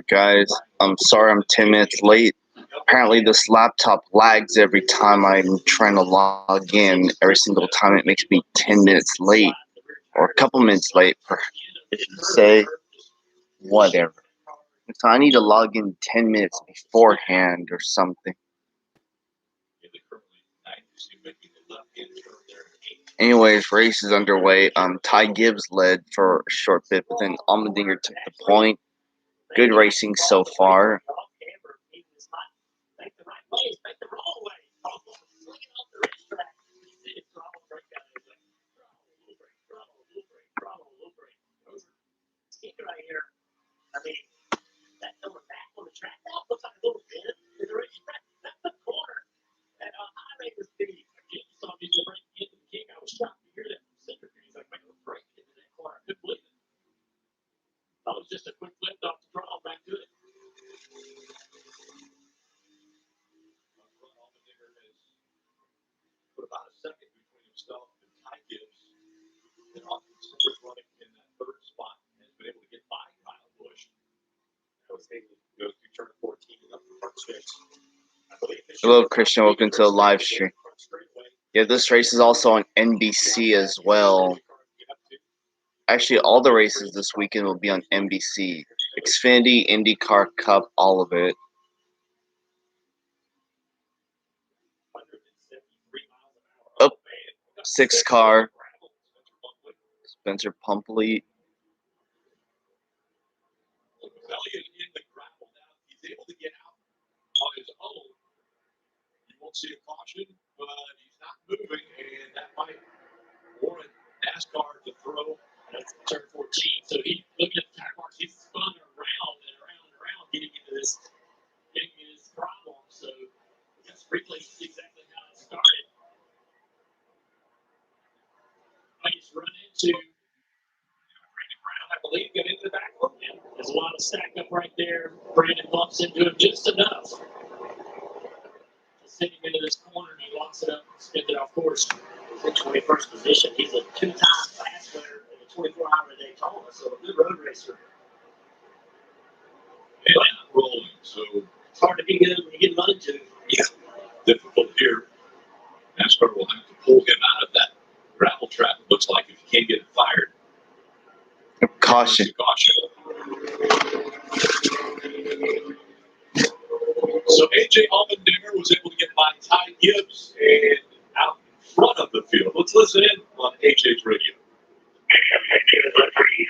guys. I'm sorry I'm 10 minutes late. Apparently this laptop lags every time I'm trying to log in. Every single time it makes me 10 minutes late. Or a couple minutes late, I should say. Whatever. So I need to log in 10 minutes beforehand or something. Anyways, race is underway. Ty Gibbs led for a short bit, but then Allmendinger took the point. Good racing so far. Hello, Christian. Welcome to the live stream. Yeah, this race is also on NBC as well. Actually, all the races this weekend will be on NBC. Xfinity, IndyCar, Cup, all of it. Oh, 6 car. Spencer Pumpley. See a caution, but he's not moving, and that might warrant NASCAR to throw. That's turn 14. So he looking at the tire marks, he's spun around and around and around, getting into this problem. So that's briefly exactly how it started. He's run into Brandon Brown, I believe, got into the back row. There's a lot of stack up right there. Brandon bumps into him just enough. Sending into this corner, and he locks it up and spins it off course. He's in 21st position. He's a 2-time fast winner in the 24-hour Daytona, so a good road racer. And not rolling, so it's hard to be good when you get mud to. Yeah, difficult here. NASCAR will have to pull him out of that gravel trap, it looks like, if he can't get it fired. Caution. So A.J. Allmendinger was able to get by Ty Gibbs and out in front of the field. Let's listen in on A.J.'s radio. He's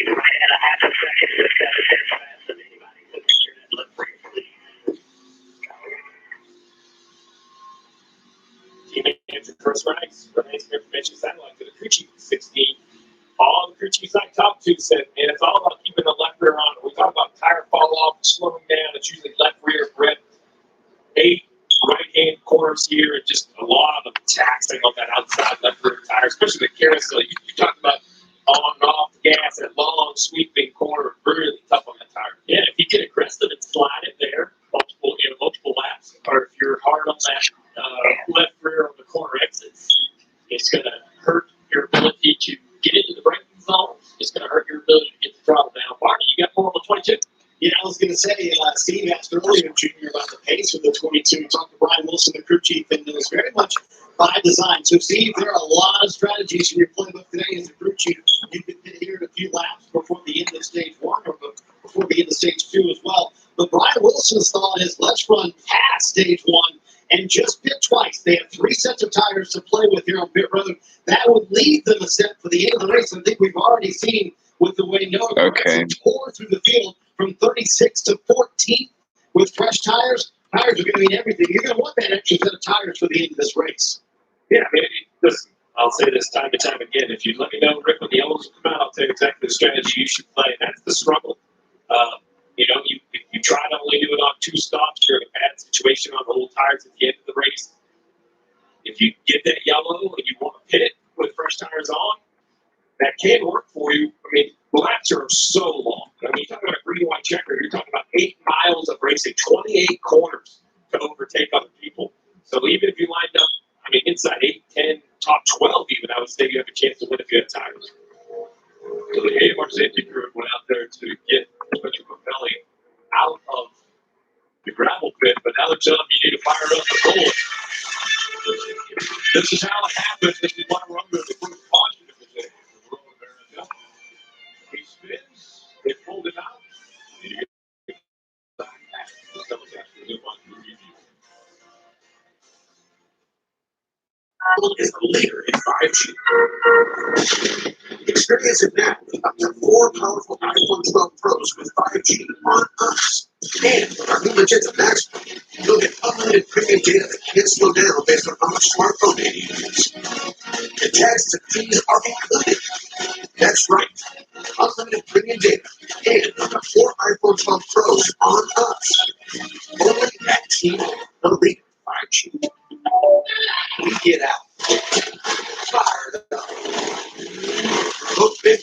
right at a half a second to set it as fast as anybody. So make sure that look free for lead. Teammates in first race, remains information satellite to the crew chief 16. All the crew chiefs I talked to said, man, it's all about keeping the left rear on. We talk about tire fall off, slowing down. It's usually left rear grip. 8 right-hand corners here, and just a lot of taxing on that outside left rear tire, especially the carousel. You talk about on and off the gas, that long sweeping corner, really tough on that tire. Yeah, if you get aggressive and slide it there, multiple laps, or if you're hard on that left rear on the corner exits, it's going to hurt your ability to get into the braking zone. It's going to hurt your ability to get the throttle down. Barney, you got more on the 22? Yeah, I was going to say, Steve asked earlier, Junior, about the pace of the 22. Talked to Brian Wilson, the crew chief, and it was very much by design. So, Steve, there are a lot of strategies in your playbook today as a crew chief. You could hit here in a few laps before the end of stage 1 or before the end of stage 2 as well. But Brian Wilson's thought is, let's run past stage 1 and just pit twice. They have 3 sets of tires to play with here on pit road. That would leave them a set for the end of the race. I think we've already seen with the way Noah tore through the field from 36 to 14 with fresh tires. Tires are going to mean everything. You're going to want that extra set of tires for the end of this race. Yeah, maybe. Listen, I'll say this time and time again. If you let me know, Rick, when the yellows come out, I'll tell you exactly the strategy you should play. That's the struggle. You try to only do it on 2 stops. You're in a bad situation on the whole tires at the end of the race. If you get that yellow and you want to pit with fresh tires on, that can work for you. I mean, the laps are so long. I mean, you're talking about a green, white checker. You're talking about 8 miles of racing, 28 corners to overtake other people. So even if you lined up, inside 8, 10, top 12 even, I would say you have a chance to win if you have tires. So the AMR safety crew went out there to get Mr. Capelli out of the gravel pit, but now they're telling him you need to fire up the bullet. This is how it happens. This is why we're under the first caution of the day. He spins, they pulled him out. Is a leader in 5G. Experience it now with up to 4 powerful iPhone 12 Pros with 5G on us. And our new Magenta Max, you'll get unlimited premium data that can't slow down based on how much smartphone data you use. And text and fees are included. That's right. Unlimited premium data and up to 4 iPhone 12 Pros on us. Only at T-Mobile, the leader in 5G. We get out. Fired up. Look big.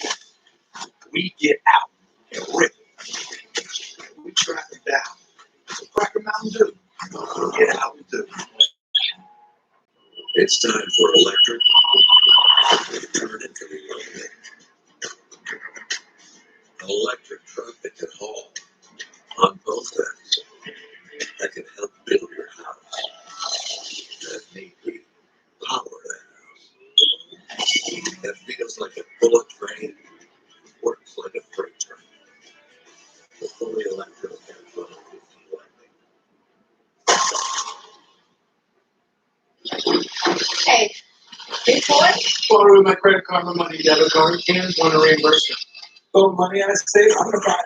We get out and rip it. We track them down. So crack a Mountain Dew. We get out and do. It's time for electric. Turn into reality. An electric truck that can haul on both ends. That can help build your house. That may be power that house. That feels like a bullet train. Works like a freight train. The fully electric Hey, big boy? Borrow my credit card, my money, debit card, and want to reimburse you. Oh, money I saved. I'm gonna buy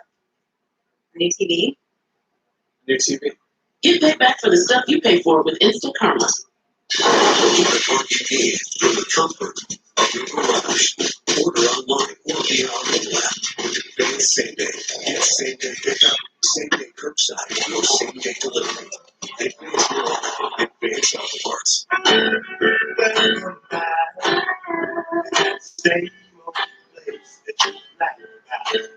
New TV? new TV. Get paid back for the stuff you pay for with Instant Karma. From the comfort of your garage. Order online or via our mobile app. Pay same day. Get same day pickup, same day curbside, or same day delivery. It pays your life. It pays auto parts. Same old place that you like about.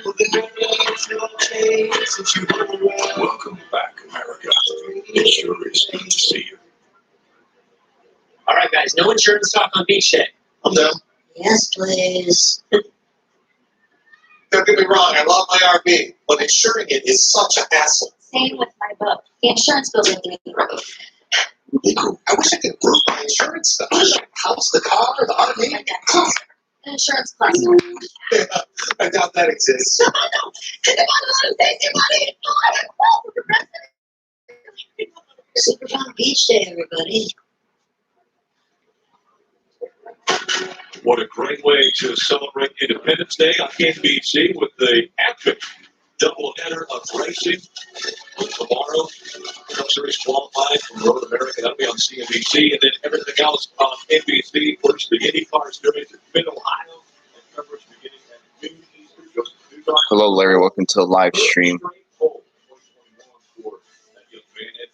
Well, the news no change since you were away. Welcome back, America. It sure is good to see you. All right, guys, no insurance talk on Beach Day. I'm down. Yes, please. Don't get me wrong, I love my RV, but insuring it is such a hassle. Same with my book. The insurance bill didn't even grow. I wish I could group my insurance stuff. The house, the car, the RV. Like that cluster. The insurance cluster. Yeah, I doubt that exists. No. Super fun beach day, everybody. What a great way to celebrate Independence Day on NBC with the epic doubleheader of racing tomorrow. Cup Series qualifying from Road America. That'll be on CNBC. And then everything else on NBC. First, the Indy Cars during Mid-Ohio. And coverage beginning at noon Eastern. Hello, Larry. Welcome to the live stream. And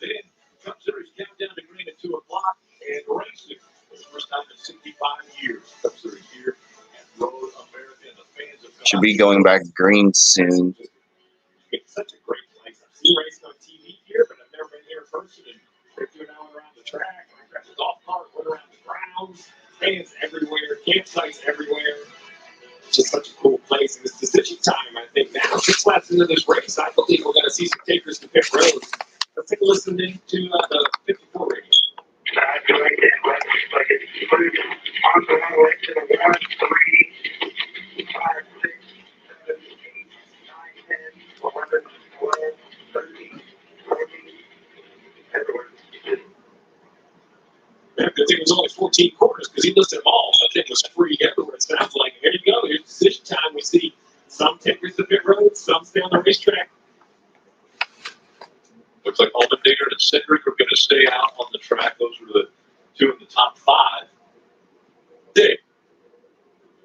then Cup Series countdown to green at 2 o'clock. And racing for the first time in 65 years. Cup Series here at Road America. And the fans have Should be going back green soon. It's such a great place. I've seen racing on TV here, but I've never been here in person. And they're doing out around the track. I grabbed the golf cart, went around the grounds, fans everywhere, campsites everywhere. It's just such a cool place. And it's decision time, I think, now. 6 laps into this race, I believe we're going to see some takers to pit roads. Let's take a listen to the 54 radio. I feel like it's moving on the way to the 1, 3, 5, 6, 7, 8, 9, 10, 11, 12, 13, 14, everywhere. Yeah, good thing it was only 14 quarters because he listed them all. That thing was free everywhere. It sounds like, here you go. Here's decision time. We see some takers to pit roads, some stay on the racetrack. Looks like Allmendinger and Cedric are going to stay out on the track. Those are the 2 in the top 5. Dave.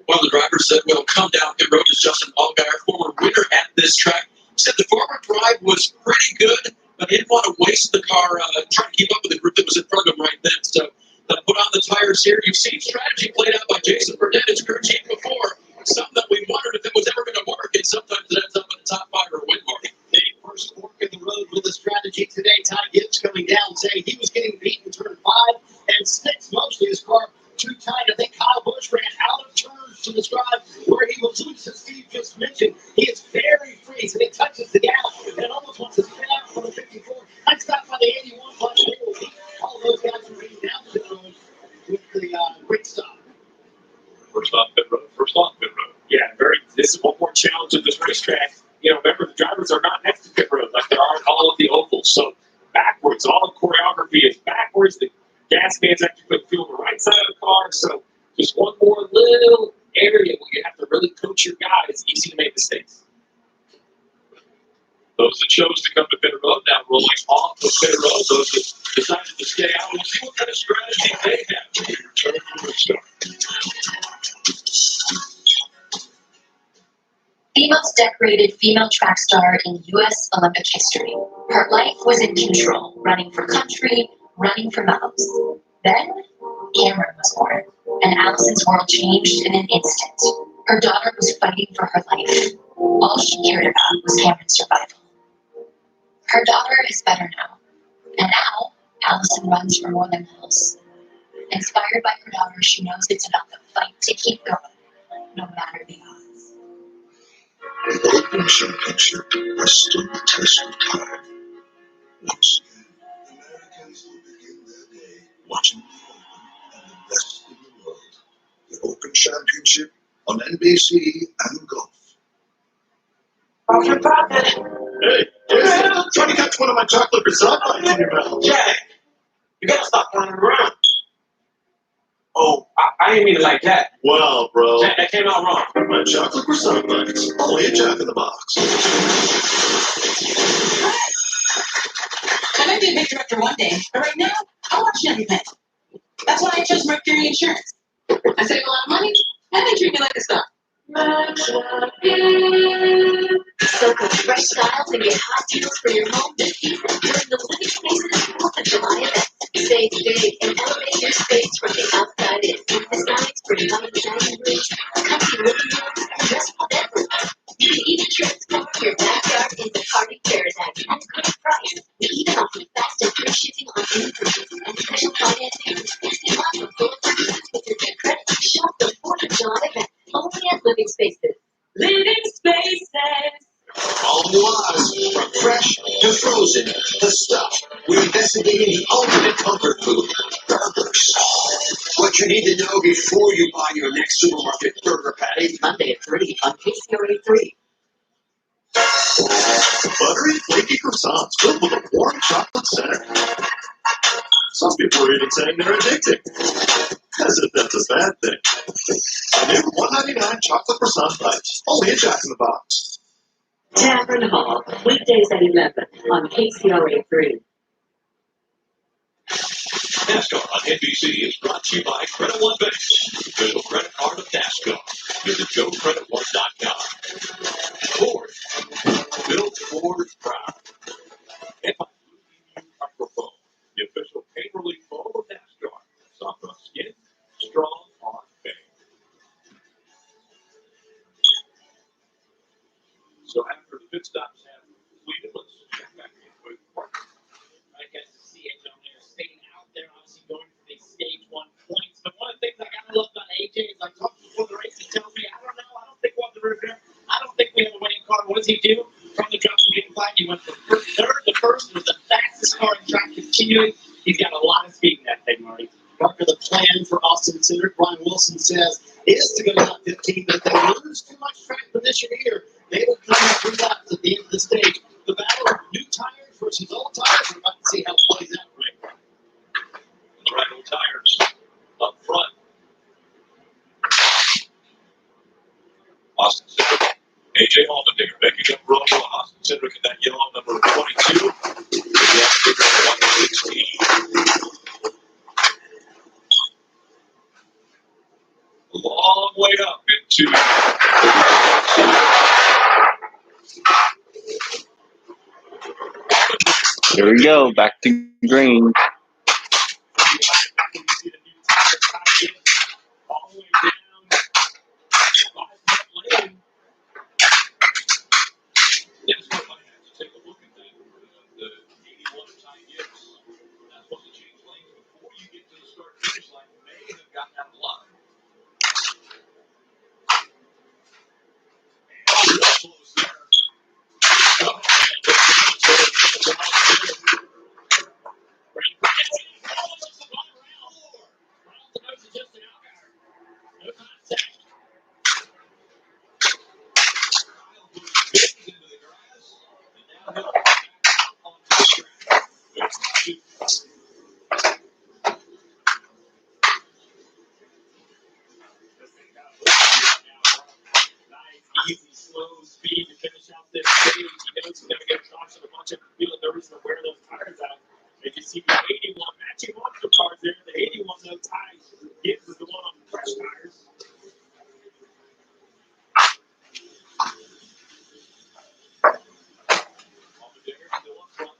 One of the drivers said, well, come down pit road is Justin Allgaier, former winner at this track. Said the former drive was pretty good, but he didn't want to waste the car trying to keep up with the group that was in front of him right then. So put on the tires here. You've seen strategy played out by Jason Burnett, his crew chief, before. Some that we wondered if it was ever going to work, and sometimes it ends up in the top 5 or win mark. The first fork in the road with a strategy today. Ty Gibbs coming down saying he was getting beat in turn 5 and 6. Mostly his car too tight. I think Kyle Busch ran out of turns to this drive. by the 81 plus all those guys are being down the road with the quick stop. First off pit road. First off pit road. Yeah, this is one more challenge of this racetrack. You know, remember the drivers are not next to pit road like there are in all of the ovals. So backwards, all the choreography is backwards. The gas cans actually put fuel on the right side of the car. So just one more little area where you have to really coach your guys. It's easy to make mistakes. Those that chose to come to pit road now rolling off the pit road. Those that decided to stay out. We'll see what kind of strategy they have. The most decorated female track star in U.S. Olympic history. Her life was in control, running for country, running for medals. Then, Cameron was born, and Allison's world changed in an instant. Her daughter was fighting for her life. All she cared about was Cameron's survival. Her daughter is better now, and now Allison runs for more than medals. Inspired by her daughter, she knows it's about the fight to keep going, no matter the odds. The Open Championship has stood the test of time. Once again, Americans will begin their day watching the Open and the best in the world. The Open Championship on NBC and Golf. Hey, I'm trying to catch one of my chocolate croissant bites in your mouth. Jack, you gotta stop running around. Oh, I didn't mean it like that. Wow, bro. Jack, that came out wrong. My chocolate croissant bites. Only a Jack in the Box. I might be a big director one day, but right now, I'm watching everything. That's why I chose Mercury Insurance. I save a lot of money, and they treat me like a star. Soak up fresh styles and get hot deals for your home this season during the Living Spaces 4th of July event. Save big and elevate your space from the outside in. Designs for young dining rooms, comfy living rooms, and restful bedrooms. You can even transform your backyard into party paradise at a great price. We even offer fast and free shipping on any purchase and special financing for 60 months of full purchases with your good credit. Shop the 4th of July event only at Living Spaces. Living Spaces. All new eyes, from fresh to frozen to stuffed. We're investigating the ultimate comfort food, burgers. What you need to know before you buy your next supermarket burger patty. Monday at 3 on KCRA 3. Buttery, flaky croissants filled with a warm chocolate center. Some people are even saying they're addicting. As if that's a bad thing. A new $1.99 chocolate croissant bites. Only a Jack in the Box. Tavern Hall, weekdays at 11 on KCRA 3. NASCAR on NBC is brought to you by Credit One Bank, official credit card of NASCAR. Visit GoCreditOne.com. Ford, built Ford proud. And by microphone, the official pain relief foam of NASCAR. Soft on skin, strong on pain. So after the pit stops have completed, let's check back in with Mark. I got to see it down there, staying out there, obviously going for the stage 1 points. But one of the things I got to love about AJ is I talked before the race, he tells me, I don't know, I don't think we'll have the repair. I don't think we have a winning car. What does he do? From the drop to getting flag, he went from third to first with the fastest car in track continuing. He's got a lot of speed in that thing, Marty. Parker, the plan for Austin Cindric, Brian Wilson says, is to go down 15, but if they lose too much track position here, they will come up 3 laps at the end of the stage. The battle of new tires versus old tires, we're about to see how it plays out right. The right old tires up front. Austin Cindric, AJ Allmendinger making up road. Austin Cindric in that yellow number 22. The Bigger 116. A long way up into Here we go, back to green. all the way down 5-foot lane. That's what I have to take a look at that. The 81 tie gets. That's supposed to change lanes before you get to the start finish line. May have gotten out of line. Oh, real close there. Oh, Easy, slow speed to finish out this stage. He knows he's going to get a caution. A bunch of them feeling nervous to wear those tires out. And you see the 81 matching one of the cars there. The 81 no ties. Gibbs is the one on the fresh tires. On the Dinger still up front.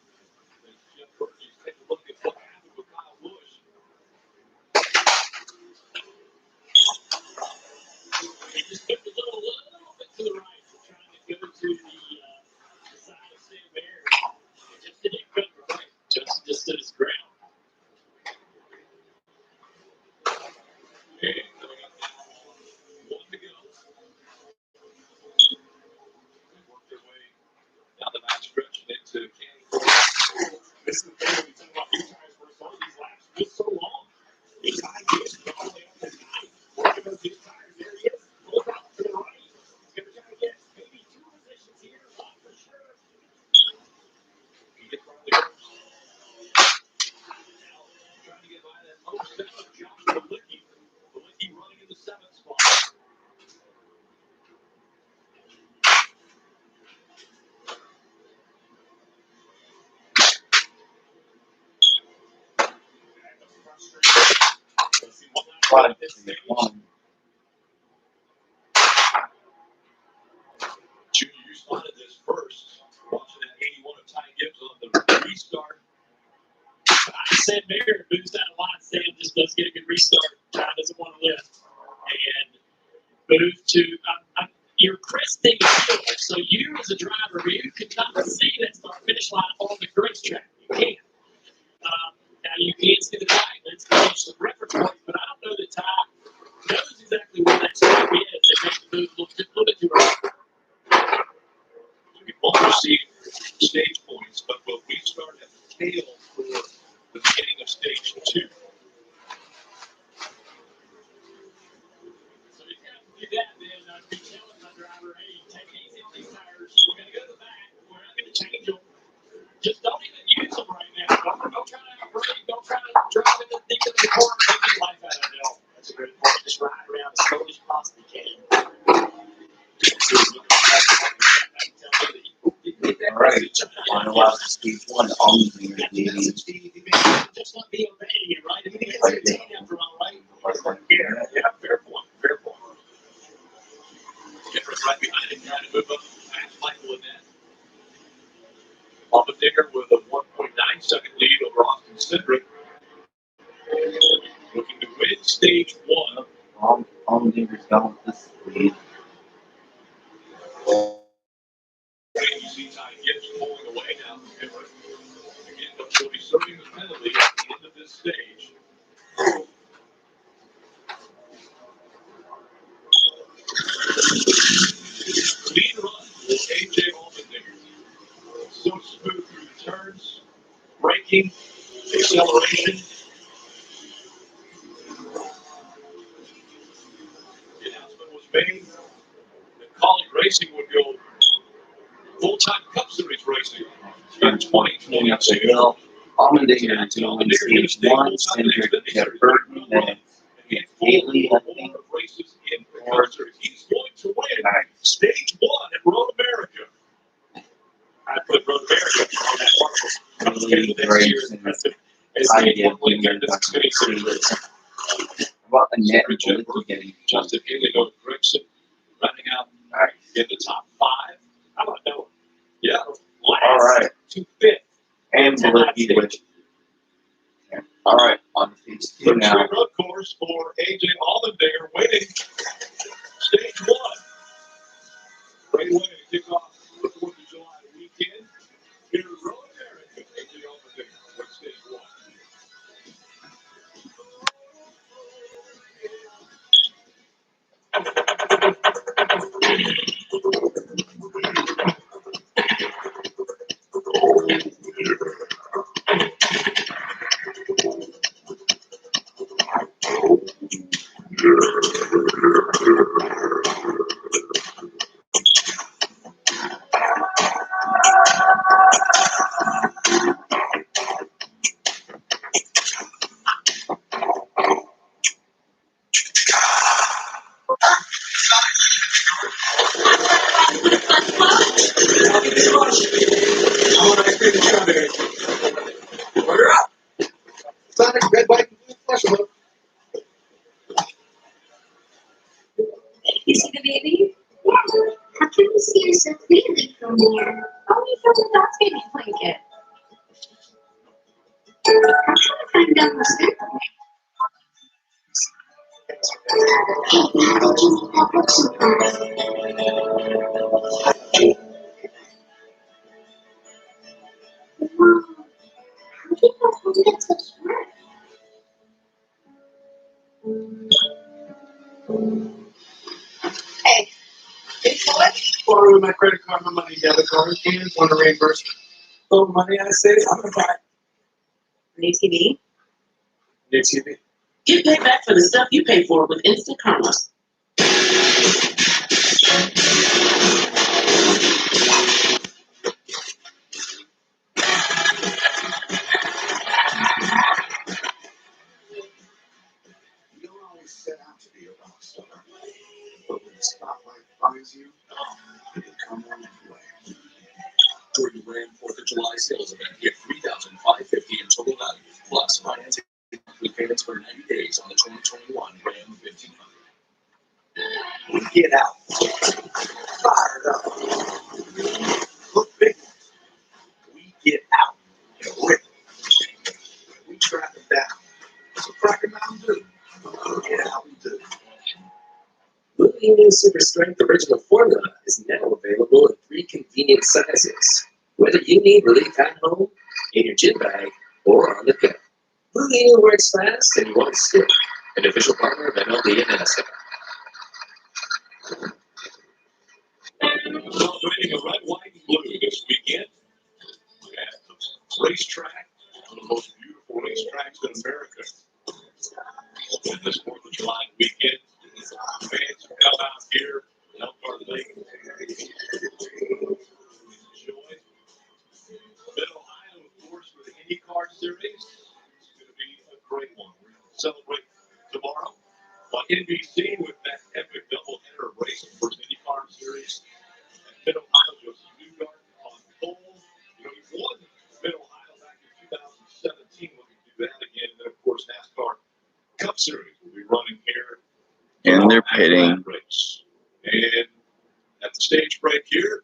Jeff Burgess take a look at what happened with Kyle Busch. He just took a little bit to the right, trying to go to the side of Sam Bear. It just didn't cut right. Just stood his ground. And coming up now, 1 to go. They work their way down the back stretch and into Canyon. This is the thing when you talk about new tires where some of these laps are just so long. These high gates are all the way up to 9. Working those new tires, there he is. Goes out to the right. He's going to try to get maybe 2 positions here, not for sure. He gets probably first. Now, trying to get by that low 7, Josh Malicki. Malicki running in the 7th spot. Junior, you spotted this first. Watching that 81 of Ty Gibbs on the restart. I said Mayer moves that a lot. Sam just does get a good restart. Ty doesn't want to lift. And move to, you're cresting the hill. So you as a driver, you can kind of see that start finish line on the racetrack. You can. Now you can't see the time. Let's finish the reference points, but I don't know that Ty knows exactly where that stop is. They make the move a little bit too early. We won't receive stage points, but we'll restart at the tail for the beginning of stage 2. So you have to do that, then be telling my driver, hey, take it easy on these tires. We're going to go to the back. We're not going to change them. Just don't even use them right now. Don't try to outbrake. Don't try to drive in the deep of the corner. Take your life out of it. That's a great point. Just ride around as slowly as you possibly can. All right. Final lap, stage 1 on the Steve, just not be obeying it, right? I mean, it's a team after all, right? Yeah, fair point. Fair point. Jeffrey's right behind him, trying to move up past Michael and that. Dinger with a 1.9-second lead over Austin Cindric. Looking to win stage 1. Allmendinger's gone with this lead. You see Ty Gibbs pulling away now from Gibbs. Again, but he'll be serving the penalty at the end of this stage. Clean run for AJ Allmendinger. So smooth through the turns, braking, acceleration. The announcement was made that Colleague Racing would go full-time Cup Series racing in 2020. Allmendinger is doing stage 1, Cindric, Jeff Burton, and Haley, I think. Races in the Cup Series. He's going to win stage 1 at Road America. I put Road America on that article. Next year as stage 1 link there to the Series. About the net getting Justin Haley over Gregson, running out in the top 5. How about that one? Yeah. All right. To 5th. And Malicki with. All right, on stage 2 now. Road course for AJ Allmendinger winning stage 1. Great way to kick off the 4th of July weekend. Here at Road America, AJ Allmendinger with stage 1. want ice cream and strawberry. Order up. Sonic, red, white, and blue, flush them. You see the baby? How can you see her so clearly from here? Only from the dog's baby blanket. I'm trying to find out what's happening. Hey, it's what? Borrow with my credit card, my money, debit card, and want a reimbursement. So money I say, I'm gonna buy New TV? new TV. Get paid back for the stuff you pay for with Instant Karma. You don't always set out to be a rock star, but when the spotlight finds you, you become one anyway. During the Grand 4th of July sales event, get $3,550 in total value, plus financing with payments for 90 days on the 2021 Ram 1500. We get out, fired up, look big. We get out and rip. We track them down. So crack them out and do. Get out and do. Blue Union Super Strength Original Formula is now available in 3 convenient sizes. Whether you need relief at home, in your gym bag, or on the go. Blue Union works fast and won't stick. An official partner of MLB and NXS. Celebrating a red, white, and blue this weekend at the racetrack, one of the most beautiful racetracks in America. And this 4th of July weekend, fans who come out here and help our lake enjoy. Mid-Ohio, of course, for the IndyCar Series. It's going to be a great one. We're going to celebrate tomorrow on NBC with that epic doubleheader racing for the IndyCar Series. Mid-Ohio, Joseph Newgarden on pole. You know, he won Mid-Ohio back in 2017. We're going to do that again. And then, of course, NASCAR Cup Series will be running here. And they're pitting. Race. And at the stage break here,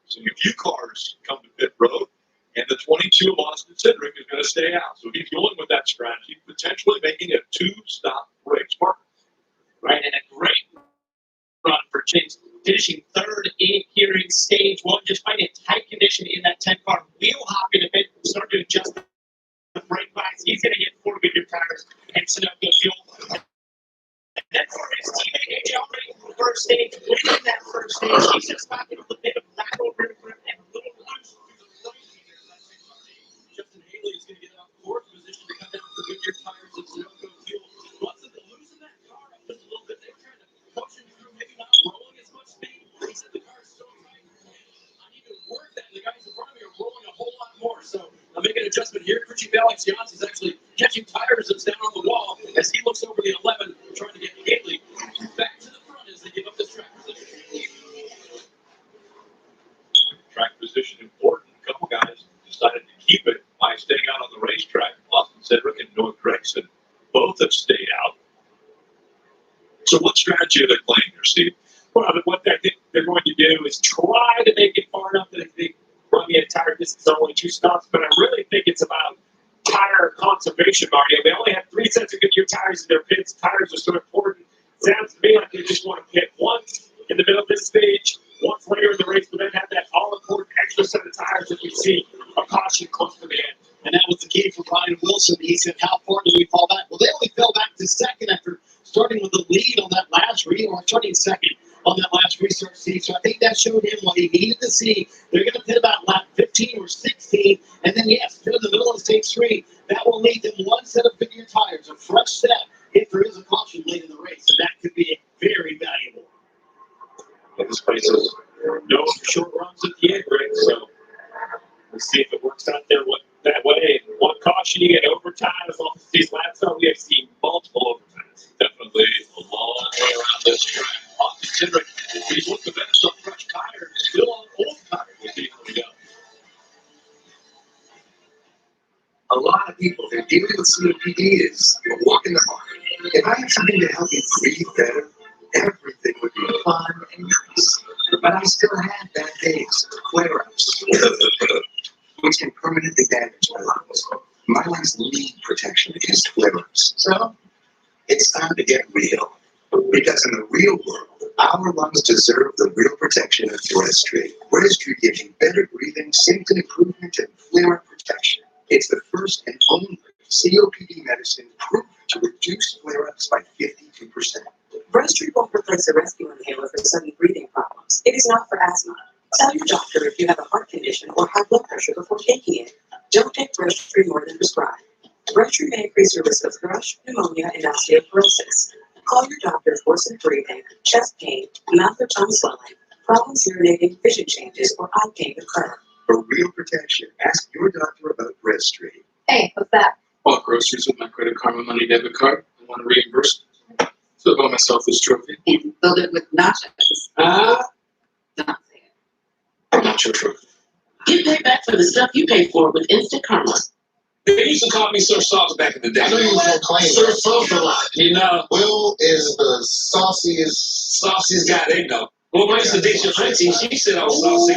seeing a few cars come to pit road. And the 22 of Austin Cindric is going to stay out. So he's going with that strategy, potentially making a 2-stop race. Mark. Right, and a great run for Chase, finishing third in here in stage 1, just finding tight condition in that 10-car, wheel hopping a bit, start to adjust the brake bias. He's going to get 4-wheeler tires and set up the fuel. And then for his teammate, AJ already first stage, winning that first stage. He's just talking a little bit of lateral rear grip and a little loose through the right here. Justin Haley is going to get out 4th position to come down for Goodyear tires and Sunoco fuel. Wasn't the losing that car up just a little bit. They're trying to push him through, maybe not rolling as much speed. He said the car's so tight. I need to work that. The guys in front of me are rolling a whole lot more. So I'll make an adjustment here. Richie Alex Jans is actually catching tires that's down on the wall as he looks over the 11, trying to get Haley back to the front as they give up this track position. Track position important. A couple guys decided to keep it by staying out on the racetrack. Austin Cindric and Noah Gregson both have stayed out. So what strategy are they playing here, Steve? Well, what I think they're going to do is try to make it far enough that if they run the entire distance, only 2 stops. But I really think it's about tire conservation, Mario. They only have 3 sets of Goodyear tires in their pits. Tires are so important. Sounds to me like they just want to pit once in the middle of this stage, once later in the race, but then have that all-important extra set of tires that we see a caution close to the end. And that was the key for Brian Wilson. He said, how far do we fall back? Well, they only fell back to second after starting with the lead on that last or starting second on that last restart seat. So I think that showed him what he needed to see. They're going to pit about lap 15 or 16. And then, yes, through the middle of stage 3, that will lead them 1 set of Goodyear tires, a fresh set, if there is a caution late in the race. And that could be very valuable. And this place is known for short runs at the end, Greg. So We'll see if it works out there that way. And one caution, you get overtime. As long as these laps out, we have seen multiple overtimes. definitely a long way around this track. Austin Cindric, he's looked the best on fresh tires, still on old tires. We'll see how we go. dealing with COPD is a walk in the park. If I had something to help you breathe better, everything would be fun and nice. But I still have bad days, flare-ups, which can permanently damage my lungs. My lungs need protection against flare-ups. So, it's time to get real. Because in the real world, our lungs deserve the real protection of Breztri. Breztri gives you better breathing, symptom improvement, and flare-up protection. It's the first and only COPD medicine proven to reduce flare-ups by 52%. Breztri won't replace a rescue inhaler for sudden breathing problems. It is not for asthma. Tell your doctor if you have a heart condition or high blood pressure before taking it. Don't take Breztri more than prescribed. Breztri may increase your risk of thrush, pneumonia, and osteoporosis. Call your doctor for some breathing, chest pain, mouth or tongue swelling, problems urinating, vision changes, or eye pain occur. For real protection, ask your doctor about Breztri. Hey, what's that? Bought groceries with my Credit Karma Money debit card. I want to reimburse. So I bought myself this trophy. And filled it with nachos. Don't say it. Nacho trophy. Get paid back for the stuff you paid for with Instant Karma. They used to call me Sir Sauce back in the day. I know you was gonna claim Sir that. Sauce a lot. You know, Will is the sauciest guy they know. Well, when I used to date your auntie, she said I was saucy.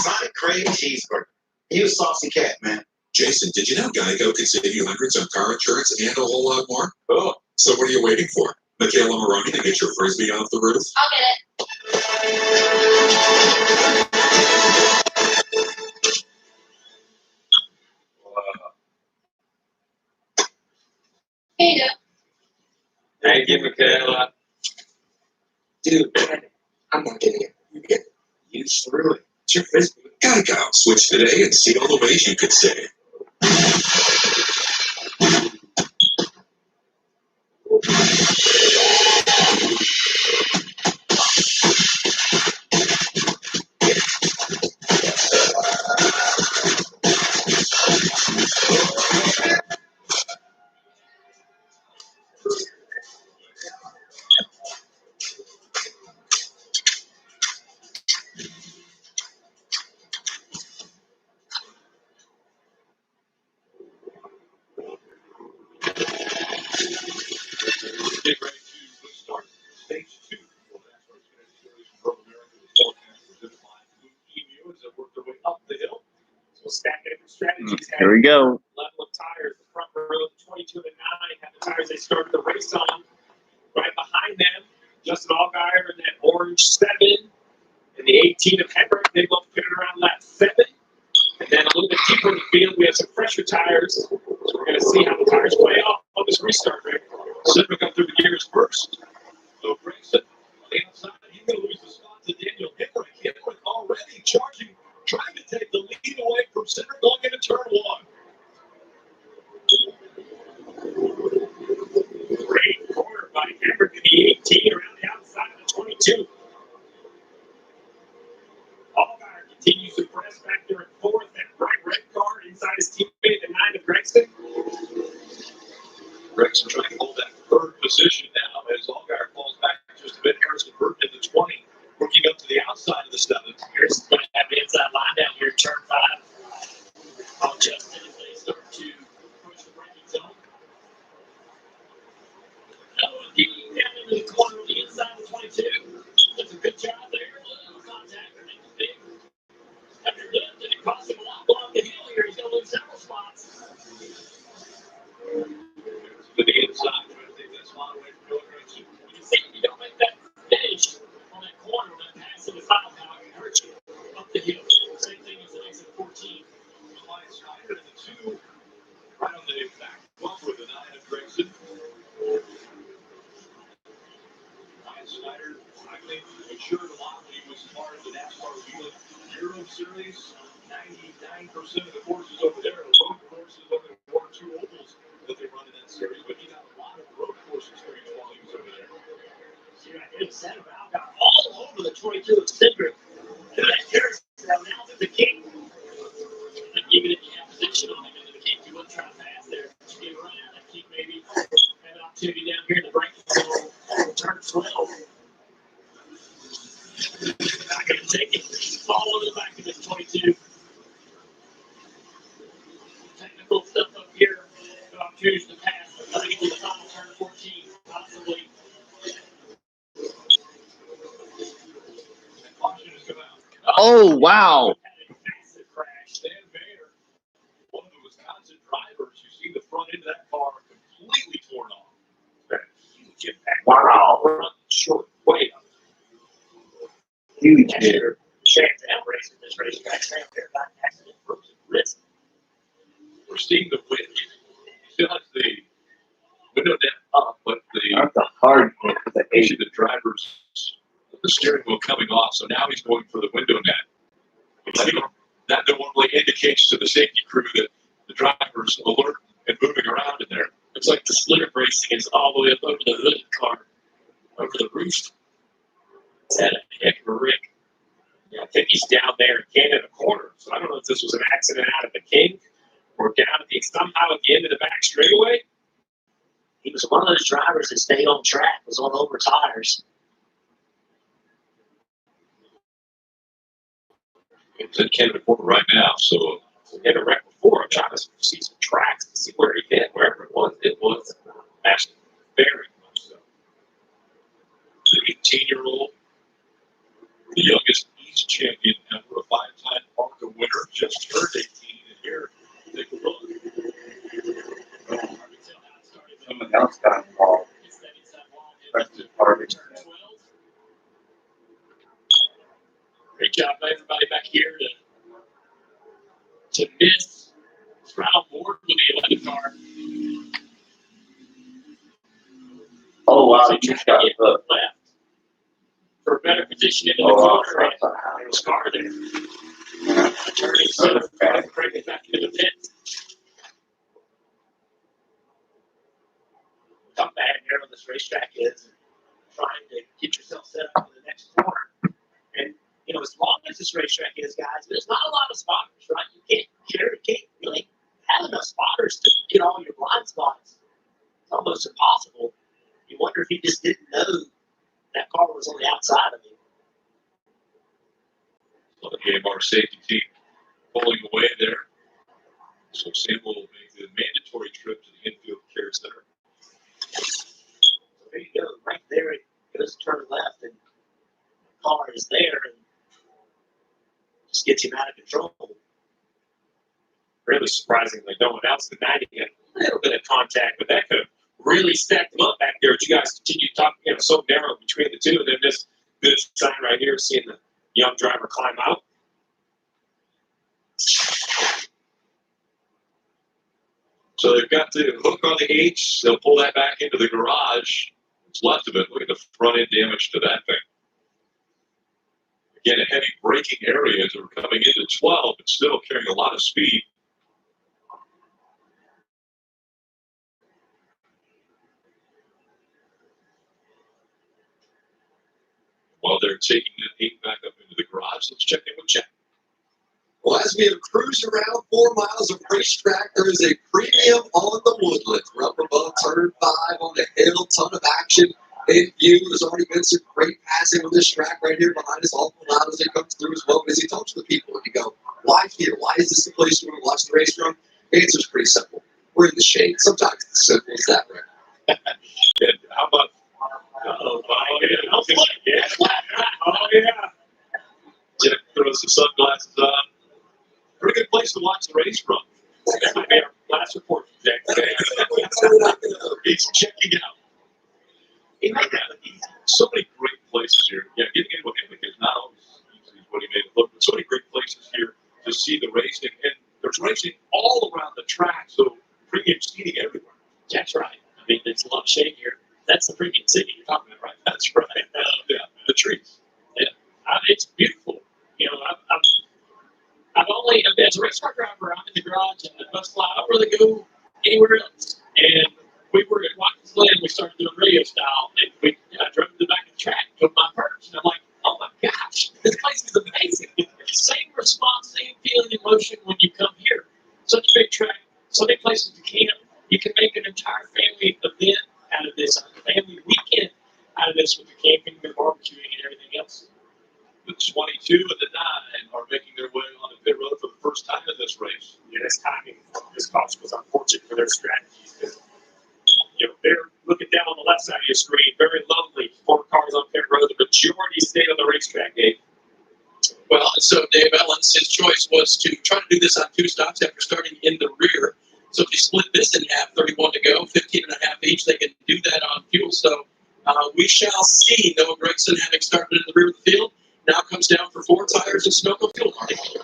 Sonic Crave cheeseburger. He was saucy cat, man. Jason, did you know Geico could save you hundreds on car insurance and a whole lot more? Oh. So what are you waiting for? Michaela Maroney to get your Frisbee off the roof? I'll get it. Here you go. Thank you, Michaela. Dude, I'm not getting it. You get it. You threw it. It's your Frisbee. Geico. Switch today and see all the ways you could save. Get ready to start stage 2 for the NXS series from America. The forecast was in line. EMU as they work their way up the hill. So stack different strategies. Here we go. Level of tires. The front row, the 22 and the 9 have the tires they started the race on. Right behind them, Justin Allgaier in that orange 7. And the 18 of Hendrick, they both pitted around lap 7. And then a little bit deeper in the field, we have some fresher tires. So we're going to see how the tires play off on this restart rig. Sidwick up through the gears first. So Grayson on the outside, he's going to lose the spot to Daniel Hickory. Hickory already charging, trying to take the lead away from Sidwick going into turn 1. Great corner by Hendrick in the 18 around the outside of the 22. Allgaier continues to press back there at 4th. That bright red car inside his teammate at 9 of Gregson. Gregson trying to hold that 3rd position now as Allgaier falls back just a bit. Harrison Burton in the 20, working up to the outside of the 7. Harrison's going to have the inside line down here in turn 5. I'll just as they start to push the braking zone. Down into the corner of the inside of the 22. Does a good job there. Little contact. Big. After lift, and it costs him a lot more on the hill here. He's going to lose several spots. To the inside, trying to take that spot away from Gregson. You see, if you don't make that finish on that corner, that pass in the foul now, it can hurt you up the hill. Same thing as the exit 14. Elias Schneider in the 2, right on the back bump with the 9 of Gregson. Elias Schneider, I think, matured a lot when he was part of the NASCAR Wheeling Euro Series. 99% of the courses over there are road courses, only 1 or 2 ovals that they run in that series, but he got a lot of road course experience while he was over there. See right there, the center valve got all over the 22 of Cedric. And that Harrison now to the king. And even if you have position on him into the king, you wouldn't try to pass there. You get run out that king, maybe have an opportunity down here in the braking zone. Turn 12. Not going to take it. All over the back of this 22. Technical stuff up finish the pass. Got to get to the final turn 14, possibly. Caution has come out. Oh, wow. Had a massive crash. Dan Bayer, one of the Wisconsin drivers, you see the front end of that car completely torn off. That huge impact. Wow. Front short way up. Huge And hit. they're chance out racing this racetrack. They're not accident frozen risk. We're seeing the wind. You still have the window net up, but That's a hard hit for the you 8. see the driver's the steering wheel coming off. So now he's going for the window net. That normally indicates to the safety crew that the driver's alert and moving around in there. It's like the splitter bracing is all the way up over the hood of the car, over the roof. It's had a heck of a rig. Yeah, I think he's down there in Canada corner. So I don't know if this was an accident out of the kink or down at the somehow at the end of the back straightaway. He was one of those drivers that stayed on track, was on over tires. It's in Canada corner right now, so he had a wreck before. I'm trying to see some tracks to see where he hit, wherever it was actually very much so. The 18-year-old, the youngest East champion ever, a 5-time ARCA winner, just turned 18, and here, take a look. Someone else got involved. That's just hard to Great job by everybody back here to miss round board with the 11 car. Oh, wow. You just got hooked. Left for a better position into the corner. And it was car there. Turning center, bring it back into the pit. How bad narrow this racetrack is, trying to get yourself set up for the next corner. And, you know, as long as this racetrack is, guys, there's not a lot of spotters, right? You can't really have enough spotters to get all your blind spots. It's almost impossible. You wonder if he just didn't know that car was on the outside of him. So the AMR safety team pulling away there. So Sam will make the mandatory trip to the infield care center. So there you go, right there. It goes to turn left, and the car is there, and just gets him out of control. Really surprisingly, no one else denying a little bit of contact, but that could have really stacked them up back there. But you guys continue talking, you know, so narrow between the two, and then this good sign right here, seeing the young driver climb out. So they've got the hook on the H. They'll pull that back into the garage. What's left of it, look at the front end damage to that thing. Again, a heavy braking area as we're coming into 12, but still carrying a lot of speed. While they're taking the 8 back up into the garage, let's check in with Jack. Well, as we have cruised around 4 miles of racetrack, there is a premium on the Woodlands. We're up above turn 5 on the hill, ton of action in view. There's already been some great passing on this track right here behind us, awful loud as it comes through as well. But as he talks to the people, and you go, why here? Why is this the place you want to watch the race from? The answer's pretty simple. We're in the shade. Sometimes it's as simple as that, right? And how about Jack throws some sunglasses on. Pretty good place to watch the race from. That might be our last report from Jack. He's checking out. He made that look easy. So many great places here. Yeah, getting into a gimmick is not always easy what he made it look, but so many great places here to see the racing. And there's racing all around the track, so premium seating everywhere. Jack's right. I mean, it's a lot of shade here. That's the premium seating you're talking about, right? That's right. Yeah, the trees. Yeah, it's beautiful. You know, I've only, as a race car driver, I'm in the garage and the bus fly. I don't really go anywhere else. And we were at Watkins Glen, we started doing radio style, and I drove to the back of the track, took my perch, and I'm like, oh my gosh, this place is amazing. Same response, same feeling, emotion when you come here. Such a big track, so many places to camp. You can make an entire family event out of this, a family weekend out of this with the camping, the barbecuing, and everything else. The 22 and the 9 are making their way on the pit road for the first time in this race. Yeah, this timing, this cost was unfortunate for their strategies. They're looking down on the left side of your screen, very lonely. 4 cars on pit road. The majority stayed on the racetrack, Dave. Well, and so Dave Ellens, his choice was to try to do this on 2 stops after starting in the rear. So if you split this in half, 31 to go, 15 and a half each, they can do that on fuel. So we shall see. Noah Gregson, having started in the rear of the field, now comes down for 4 tires and Sunoco fuel. It's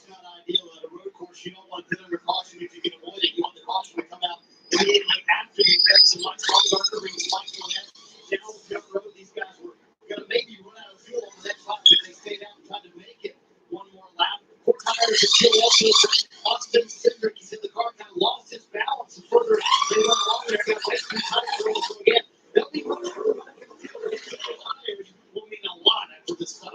not ideal at a road course. You don't want to pit under caution if you can avoid it. You want the caution to come out immediately after you pit. So much longer rings like one down the pit road. These guys were going to maybe run out of fuel on the next lap, but they stayed out and tried to make it one more lap. 4 tires and fuel also. Austin Cindric, he's in the car, kind of lost his balance and further they run along there. Got to waste some time so again. They'll be running for the tires will mean a lot after this stop.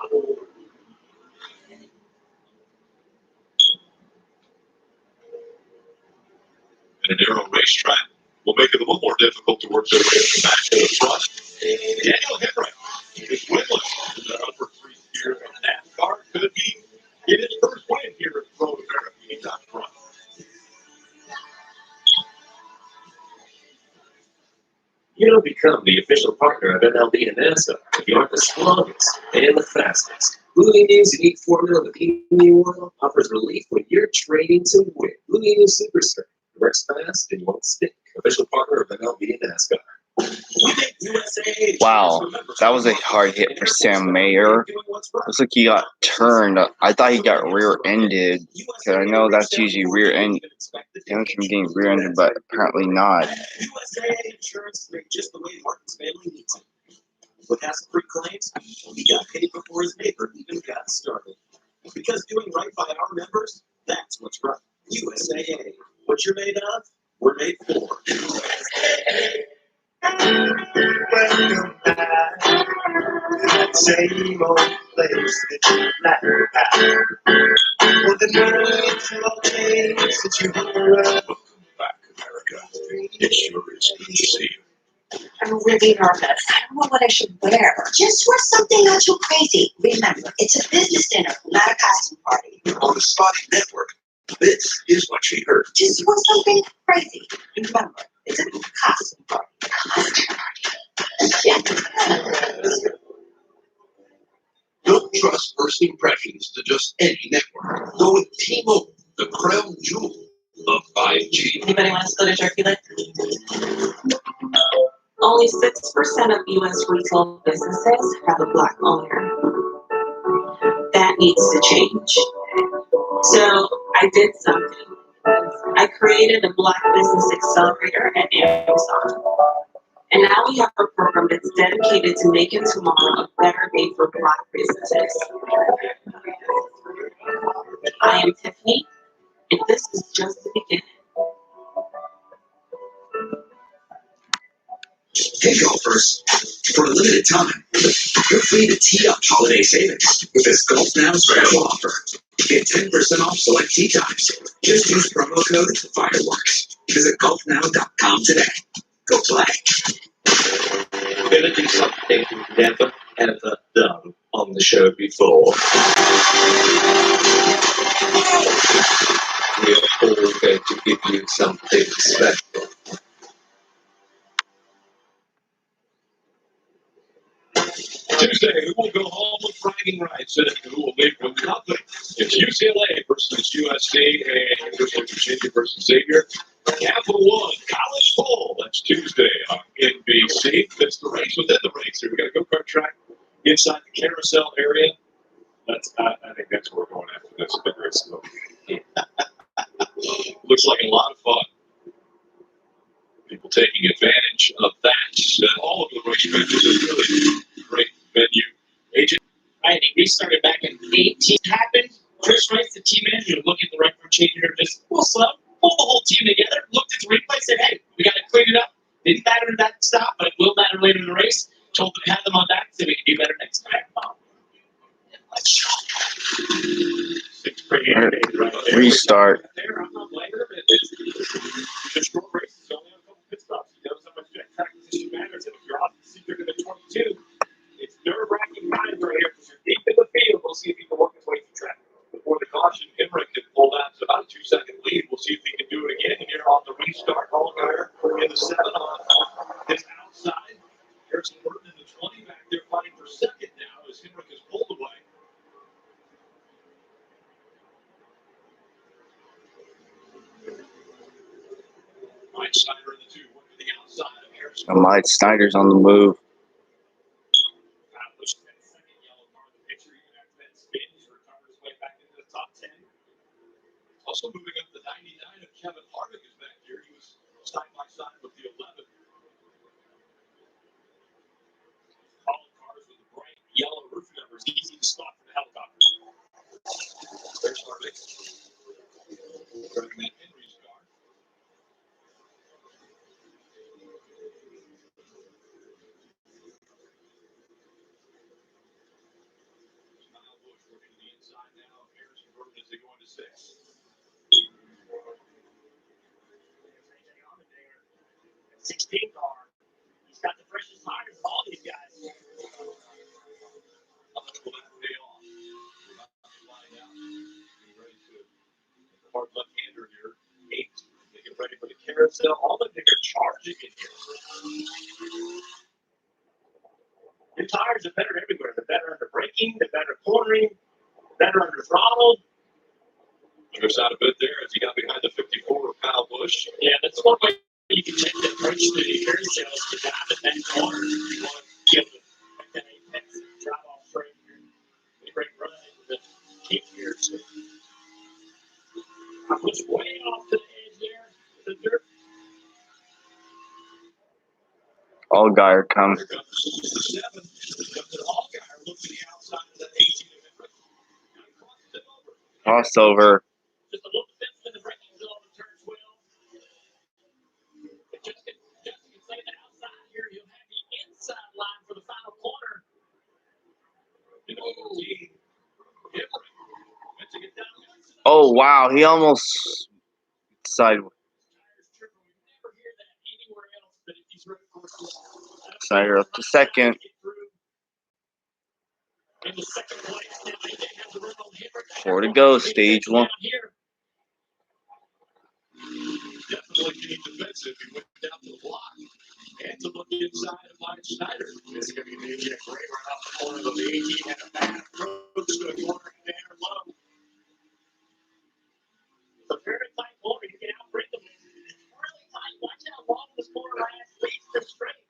And a narrow racetrack will make it a little more difficult to work their way back to the front. Daniel Hemrick is winless in the upper 3 tier of NASCAR. Could he get his first win here at Road America? He's out front. You don't become the official partner of MLB and NASCAR if you aren't the strongest and the fastest. Blue Union's unique formula with Emu Oil offers relief when you're training to win. Blue Union Super Strength works fast and won't stick. Official partner of MLB and NASCAR. Wow, that was a hard hit for Sam Mayer. Looks like he got turned. I thought he got rear-ended, because I know that's usually rear-end damage from getting rear-ended, but apparently not. USA insurance rate just the way Martin's family needs it. With hassle-free claims, he got paid before his neighbor even got started. Because doing right by our members, that's what's right. USAA. What you're made of, we're made for. Welcome back to that same old place that you like back. Well, the nights have all changed since you were up. Welcome back, America. It sure is good to see you. I'm really nervous. I don't know what I should wear. Just wear something not too crazy. Remember, it's a business dinner, not a costume party. On the Spotty Network, this is what she heard. Just wear something crazy. Remember, it's a costume party. Costume party. Yeah. Don't trust first impressions to just any network. Go with T-Mobile, the crown jewel of 5G. Anybody want to split a turkey leg? Only 6% of U.S. retail businesses have a Black owner. That needs to change. So I did something. I created a Black Business Accelerator at Amazon. And now we have a program that's dedicated to making tomorrow a better day for Black businesses. I am Tiffany, and this is just the beginning. Hey golfers, for a limited time, you're free to tee up holiday savings with this Golf Now special offer. Get 10% off select tee times. Just use promo code FIREWORKS. Visit golfnow.com today. Go play. We're going to do something we've never, ever done on the show before. We're all going to give you something special. Tuesday, who will go home with bragging rights and who will leave with nothing? It's UCLA versus USC and University of Virginia versus Xavier. Capital One, College Bowl. That's Tuesday on NBC. That's the race within the race. Here we got a go-kart track inside the carousel area. I think that's where we're going after this big race. Looks like a lot of fun. People taking advantage of that. All of the race venues are really great venue. Agent. Right, he restarted back in 18. Happened. Chris Rice, the team manager, looked at the record changer, just pull the whole team together, looked at the replay, said, hey, we got to clean it up. Didn't matter in that stop, but it will matter later in the race. Told them to have them on back, said we can do better next time. Restart. It's nerve-wracking times right here because you're deep in the field. We'll see if he can work his way through traffic. Before the caution, Emmerich can pull out. It's about a 2-second lead. We'll see if he can do it again here on the restart. Allgaier in the 7 on his outside. Harrison Burton in the 20 back there fighting for second now as Henrik is pulled away. Mike Snyder in the 2, working the outside of Harrison. Mike Snyder's on the move. Also moving up the 99 of Kevin Harvick is back here. He was side by side with the 11. All cars with the bright yellow roof numbers, easy to spot from the helicopter. There's Harvick. Driving that Henry's car. Kyle Busch working to the inside now. Harrison Burton as they go into 6. 16 car. He's got the freshest tires of all these guys. Will that pay off? We're about to find out. Getting ready to hard left-hander here. 8. They get ready for the carousel. All the bigger charging in here. Your tires are better everywhere. They're better under braking. They're better cornering. Better under throttle. Goes out a bit there as he got behind the 54 of Kyle Busch. Yeah, that's one way you can take that approach to the carousel to dive in that corner. You want to get that apex and drive off straight here. The great run into the kick here. So I push way off to the edge there. The dirt. Allgaier comes. Here comes the 7. Comes to Allgaier. Look to the outside of the 18 of Henrik. Now he crosses it over. Crossover. Just a little bit in the braking zone of turn 12. Just can say that outside here, you'll have the inside line for the final corner. Oh, wow. He almost sideways. Snyder up to second. Four to go, stage 1. Definitely getting defensive. He went down to the block and to look inside of Mike Snyder. This is going to be maybe a great run off the corner of the 18 and a bad approach to the corner there low. A very tight corner. You can outbreak them. It's really tight. Watch how long this corner lasts. Leads them straight.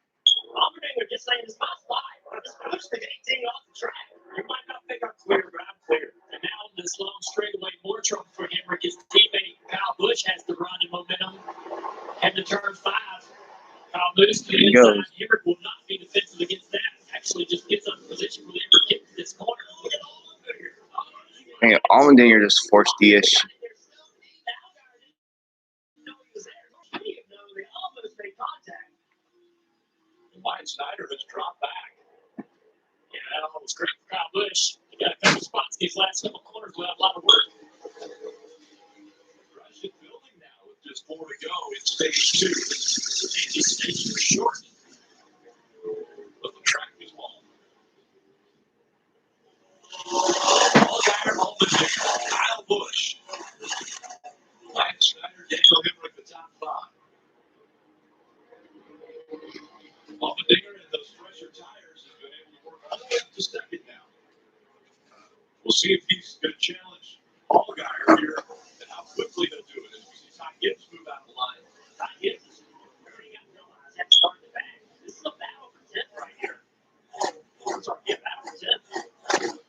Allgaier just saying it's my spot. Just push the 18 off the track. You might not think I'm clear, but I'm clear. And now this long straightaway, more trouble for Henrik. His teammate Kyle Busch has the run and momentum. And to turn 5. Kyle Busch to the inside. Henrik will not be defensive against that. Actually, just gets up in position for Henrik kicks this corner. Look at Allgaier. Hey, Allmendinger just forced the issue. Mike Snyder has dropped back. Yeah, that almost great for Kyle Busch. He got a couple spots these last couple corners without a lot of work. Russian building now with just 4 to go in stage 2. And this stage 2 is short. But the track is long. Allgaier, Allmendinger, Kyle Busch. Mike Snyder, Daniel Henrik, the top 5. Allmendinger and those fresher tires has been able to work all the way up to second now. We'll see if he's going to challenge Allgaier here and how quickly he'll do it as we see Ty Gibbs move out of the line. Ty Gibbs already got realized that start the back. This is a battle for 10th right here. Sorry, yeah, battle for 10th.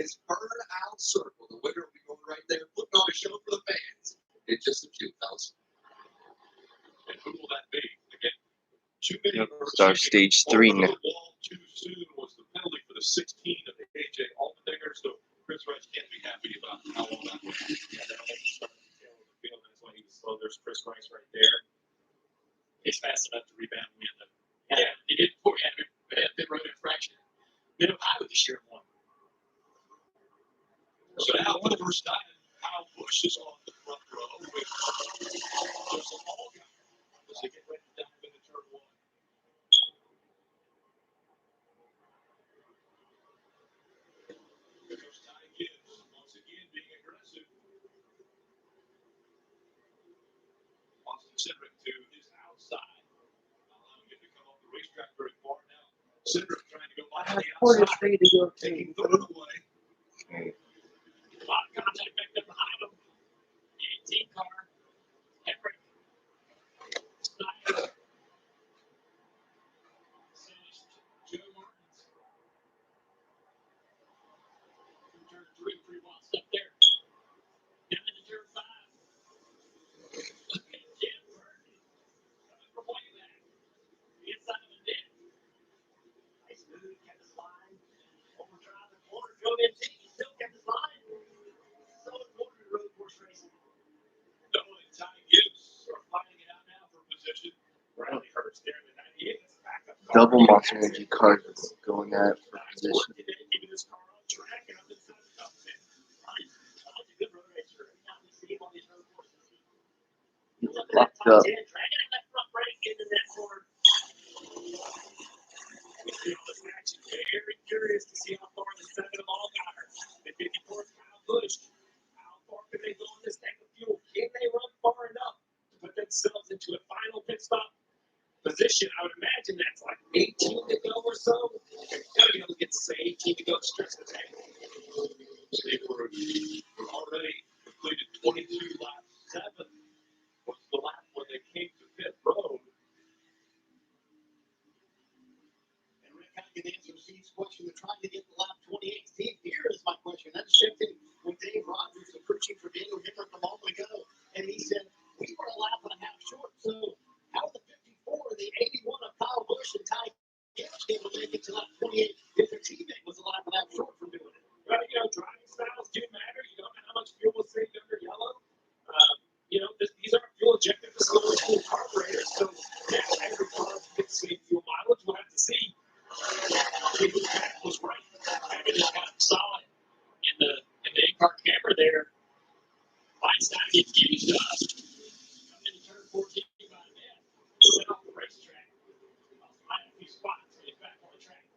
his burnout circle. The winner will be going right there, putting on a show for the fans. It's just a few, fellas. And who will that be? Again, too many. Start stage 3 now. Too soon was the penalty for the 16 of the AJ Allmendinger. So Chris Rice can't be happy about how long that was. Yeah, that only started the tail of the field. That's why he was slow. There's Chris Rice right there. He's fast enough to rebound and win them. Yeah, he did for bit road infraction. Bit of high with the sheer one. So now for the first time, Kyle Busch is on the front row with there's a ball guy as they get ready to dive into turn 1. There's Ty Gibbs once again being aggressive. Austin Cedric to his outside, allowing him to come off the racetrack very far now. Cedric trying to go by the outside, taking third away. A lot of contact back there behind him. The 18 car. Everett. Snyder. Finished Joe Martins. Turn 3, pretty well stuff there. Down into turn 5. Jim Burton. Coming from way back. Inside of the net. Nice move. Kept his line. Overdrive the corner. Drove in deep. Still kept his line. So important to road course racing. Noah and Ty Gibbs are fighting it out now for position. Riley Hurts there in the 98. That's a backup car. Double Monster Energy cars going at for position. Keeping this car on track and up inside the top 10. I like a good road racer. Every time we see him on these road courses, he's looking at Locked top up. 10, dragging that front brake into that corner. You know, this match is very curious to see how far the 7 of all got her. The 54 Kyle Busch. How far can they go in this tank of fuel? Can they run far enough to put themselves into a final pit stop position? I would imagine that's like 18 to go or so. They're going to be able to get to say 18 to go to stretch the tank. They were already completed 22 laps. 7 was the lap when they came to pit road. And Rick, how can answer Steve's question? They're trying to get to lap 28. Steve, here is my question. That's shifting with Dave Rogers, the preaching for Daniel Hickman a moment ago. And he said, we were a lap and a half short. So how the 54, the 81 of Kyle Busch and Ty Gibbs able to make it to lap 28 if their teammate was a lap and a half short from doing it? Well, you know, driving styles do matter. You don't know how much fuel was saved under yellow. You know, these aren't fuel injected facilities, full carburetors. So, yeah, every car gets same fuel mileage. We'll have to see. Whose back was right. Maybe just got solid in the in-car camera there. Feinstein gets used up. Coming into turn 14 by net. Set off the racetrack. Find a few spots and he's back on the track.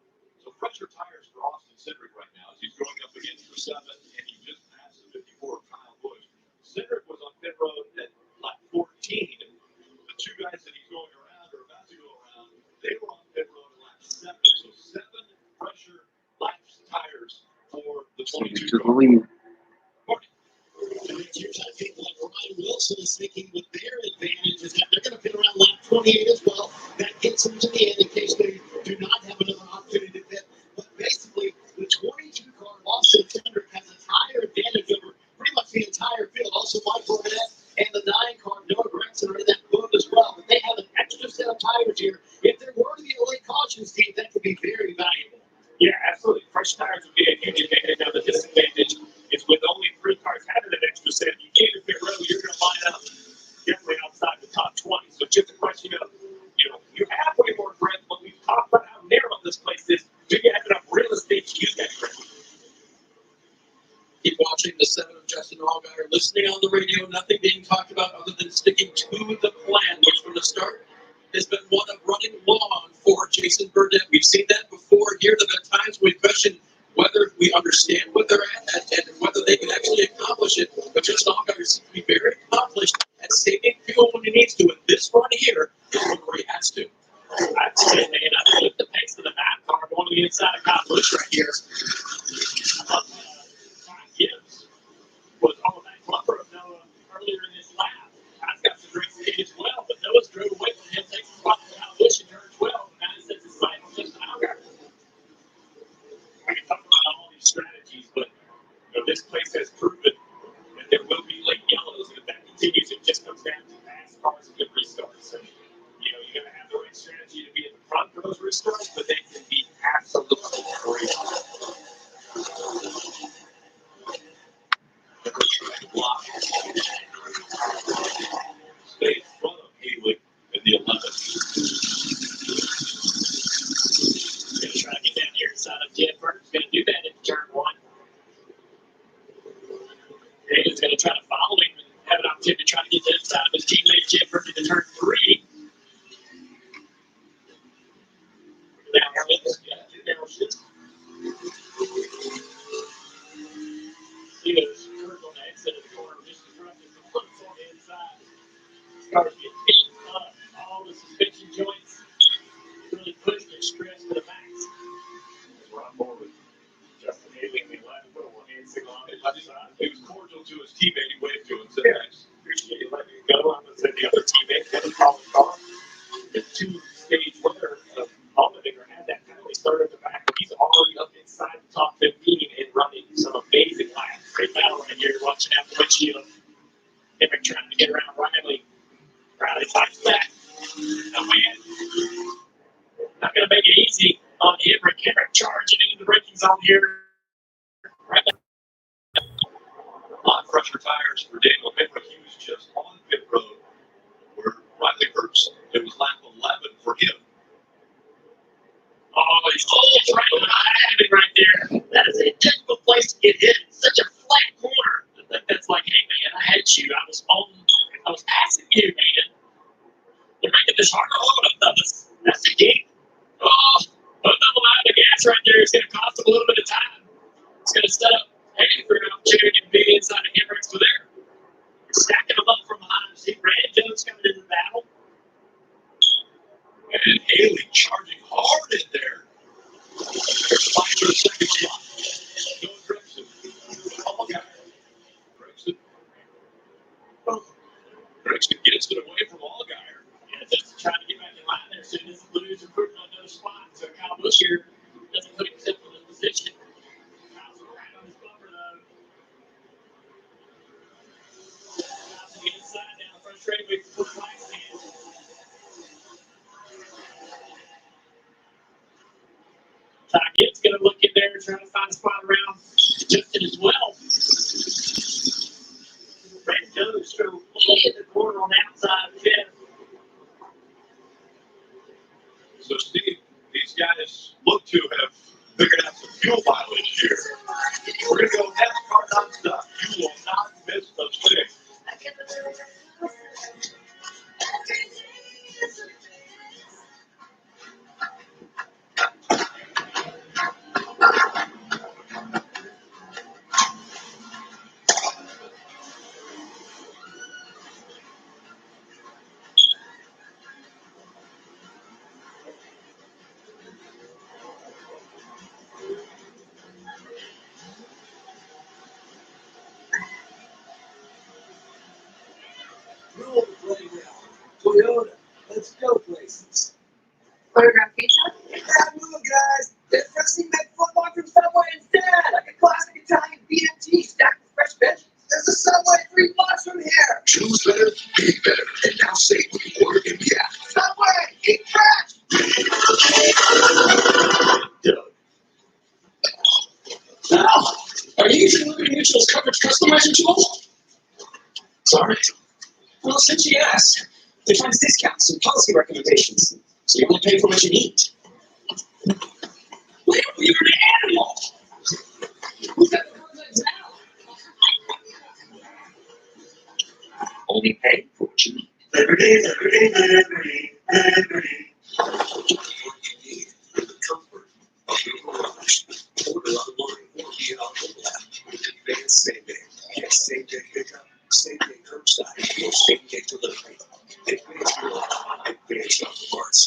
So pressure tires for Austin Cedric right now as he's going up against the 7, and he just passed the 54 of Kyle Busch. Cedric was on pit road at lap 14. The 2 guys that he's going around or about to go around, they were on pit road at lap 7. So 7 pressure laps tires for the 22 To the car. lead. And here's how people like Ryan Wilson is thinking with their advantage is that they're going to pit around lap 28 as well. That gets them to the end in case they do not have another opportunity to pit. But basically, the 22 car Austin Cedric has a tire advantage over pretty much the entire field. Also, Mike Burnett and the 9 car Noah Gregson are in that boat as well. But they have an extra set of tires here. If there were to be a late caution, Steve, that could be very valuable. Yeah, absolutely. Fresh tires would be a huge advantage. Now, the disadvantage is with only 3 cars having an extra set. You can't pit road, you're going to line up definitely outside the top 20. So just a question of, you know, you have way more grip, but we've talked about how narrow this place is. Do you have enough real estate to use that grip? Keep watching the 7 of Justin Allgaier, listening on the radio, nothing being talked about other than sticking to the plan, which from the start has been one of running long for Jason Burnett. We've seen that before here. There have been times we question whether we understand what they're at and whether they can actually accomplish it. But Justin Allgaier seems to be very accomplished at saving fuel when he needs to. And this run here is one where he has to. I'd say, man, I like the pace of the map car going to the inside of Kyle Busch right here. Gibbs was on that bumper of Noah earlier in this lap. I've got some great speed as well, but Noah's drove away from him, takes the spot from Kyle Busch in turn 12, and now he sets his sight on Justin Allgaier. We can talk about all these strategies, but those restarts, but they can be absolutely crazy. Block. Stay in front of Haley in the 11. Gonna try to get down here inside of Jennifer. He's gonna do that in turn 1. Haley's gonna try to follow him and have an opportunity to try to get to inside of his teammate Jennifer into turn 3. Down here, see those curves on the exit of the corner, just in front of the flips on the inside. Start to get beat up, all the suspension joints really pushed and stretched to the max. We're on board with Justin Haley in the last put a one-hand signal on his left side. He was cordial to his teammate. He waved to him and said, "Thanks. Appreciate you letting me go." I'm going to say the other teammate, Kevin Collins, the 2-stage winner of Allmendinger, had that penalty started at the back. He's already up inside the top 15 and running some amazing laps. Great battle right here, watching out the windshield. Hemrick trying to get around Riley. Riley fights back. Oh man, not going to make it easy on Hemrick. Hemrick charging into the braking zone here. Right back. On pressure tires for Daniel Hemrick. He was just on pit road where Riley Hurts. It was lap 11 for him. Oh, he's almost right on the island right there. That is a difficult place to get hit. Such a flat corner. That's like, hey man, I had you. I was passing you, man. They're making this hard. Oh, that's the game. Oh, putting them out of the gas right there is going to cost them a little bit of time. It's going to set up Haley for an opportunity to be inside of Hemrick. So they're stacking them up from behind. See Brandon Jones coming into the battle. And Haley charging hard in there. There's 5 for the second slot. Going Gregson. Oh, yeah. Gregson gets it away from Allgaier. Yeah, just trying to get back in line there. So this is lose and put on another spot. So Kyle Busch here doesn't put himself in this position. Kyle's right on his bumper though. Kyle's to the inside down the front straightaway for the right hand. Ty Gibbs going to look in there and try to find a spot around Justin as well. Brandon Jones through in the corner on the outside of the fifth. So, Steve, these guys look to have figured out some fuel mileage here. We're going to go NASCAR nonstop. You will not miss the thing. Toyota, let's go places. Photograph pizza? Yeah, move, guys. Get freshly made footlong from Subway instead. Like a classic Italian BMT stacked with fresh veggies. There's a Subway 3 blocks from here. Choose better, be better, and now save when you order in the app. Subway, eat fresh. Now, are you using Liberty Mutual's coverage customizer tool? Sorry. Well, since you asked, they find discounts and policy recommendations, so you only pay for what you need. Well, you're an animal. Who's got the contracts now? Only pay for what you need. Liberty, liberty, liberty, liberty. What you need for the comfort of your garage. Order online or via our mobile app with advanced same day. Get same day pickup, same day curbside, or same day delivery. Advanced your life, advanced auto parts.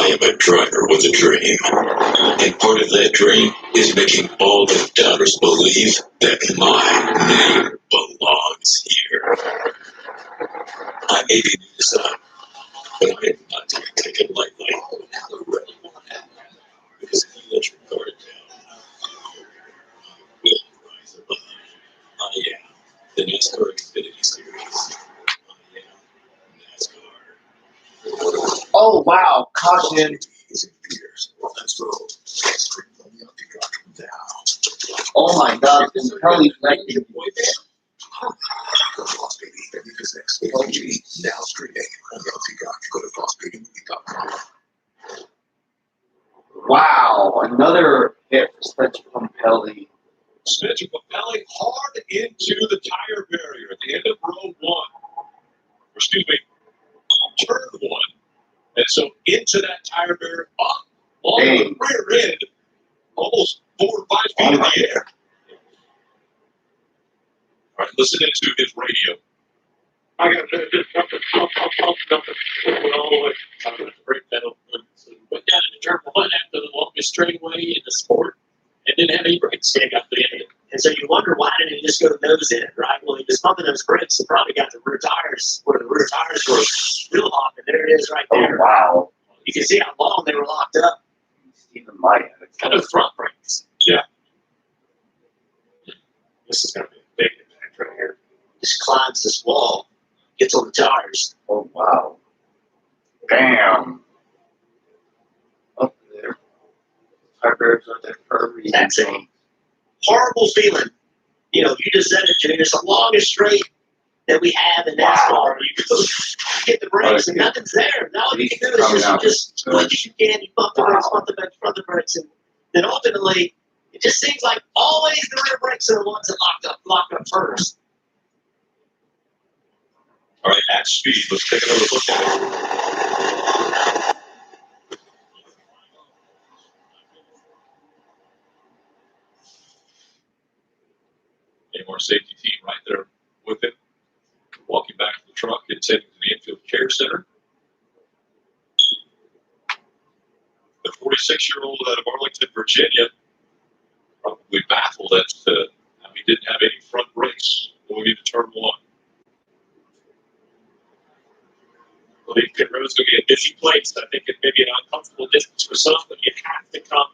I am a driver with a dream. And part of that dream is making all the doubters believe that my name belongs here. I may be new to some, but I am not to be taken lightly. Because if you let your guard down, will rise above. I am the NASCAR Xfinity Series. I am NASCAR. Oh, wow. Caution. Let's roll. Oh, my God. This is probably like Now streaming on Peacock. Go to FossBabyMovie.com. wow. Another hit for Spencer Pumpelly. Spencer Pumpelly hard into the tire barrier at the end of row one. Excuse me, turn one. And so into that tire barrier, up on the rear end, almost 4 or 5 feet in the air. All right, listen into his radio. I got just something, brake pedal. Went down into turn one after the longest straightaway in the sport, and didn't have any brakes. Yeah, got the end. And so you wonder why didn't he just go nose in, right? Well, he was pumping those brakes and probably got the rear tires where the rear tires were real off, and there it is right there. Oh, wow. You can see how long they were locked up. Even my Kind of front brakes. Yeah. This is going to be a big impact right here. Just climbs this wall, gets on the tires. Oh, wow. Bam. Up there. Tire barriers are there for a reason. That's a horrible feeling. You know, you just said it, Junior. It's the longest straight that we have in NASCAR. You go get the brakes and nothing's there. Now all you can do is just as much as you can, you bump the brakes, bump the brakes, and then ultimately it just seems like always the rear brakes are the ones that locked up first. All right, at speed, let's take another look at it. A more safety team right there with him. Walking back to the truck and heading to the infield care center. The 46-year-old out of Arlington, Virginia, probably baffled as to how he didn't have any front brakes going into turn one. I believe pit road is going to be a busy place. I think it may be an uncomfortable distance for some, but you have to come.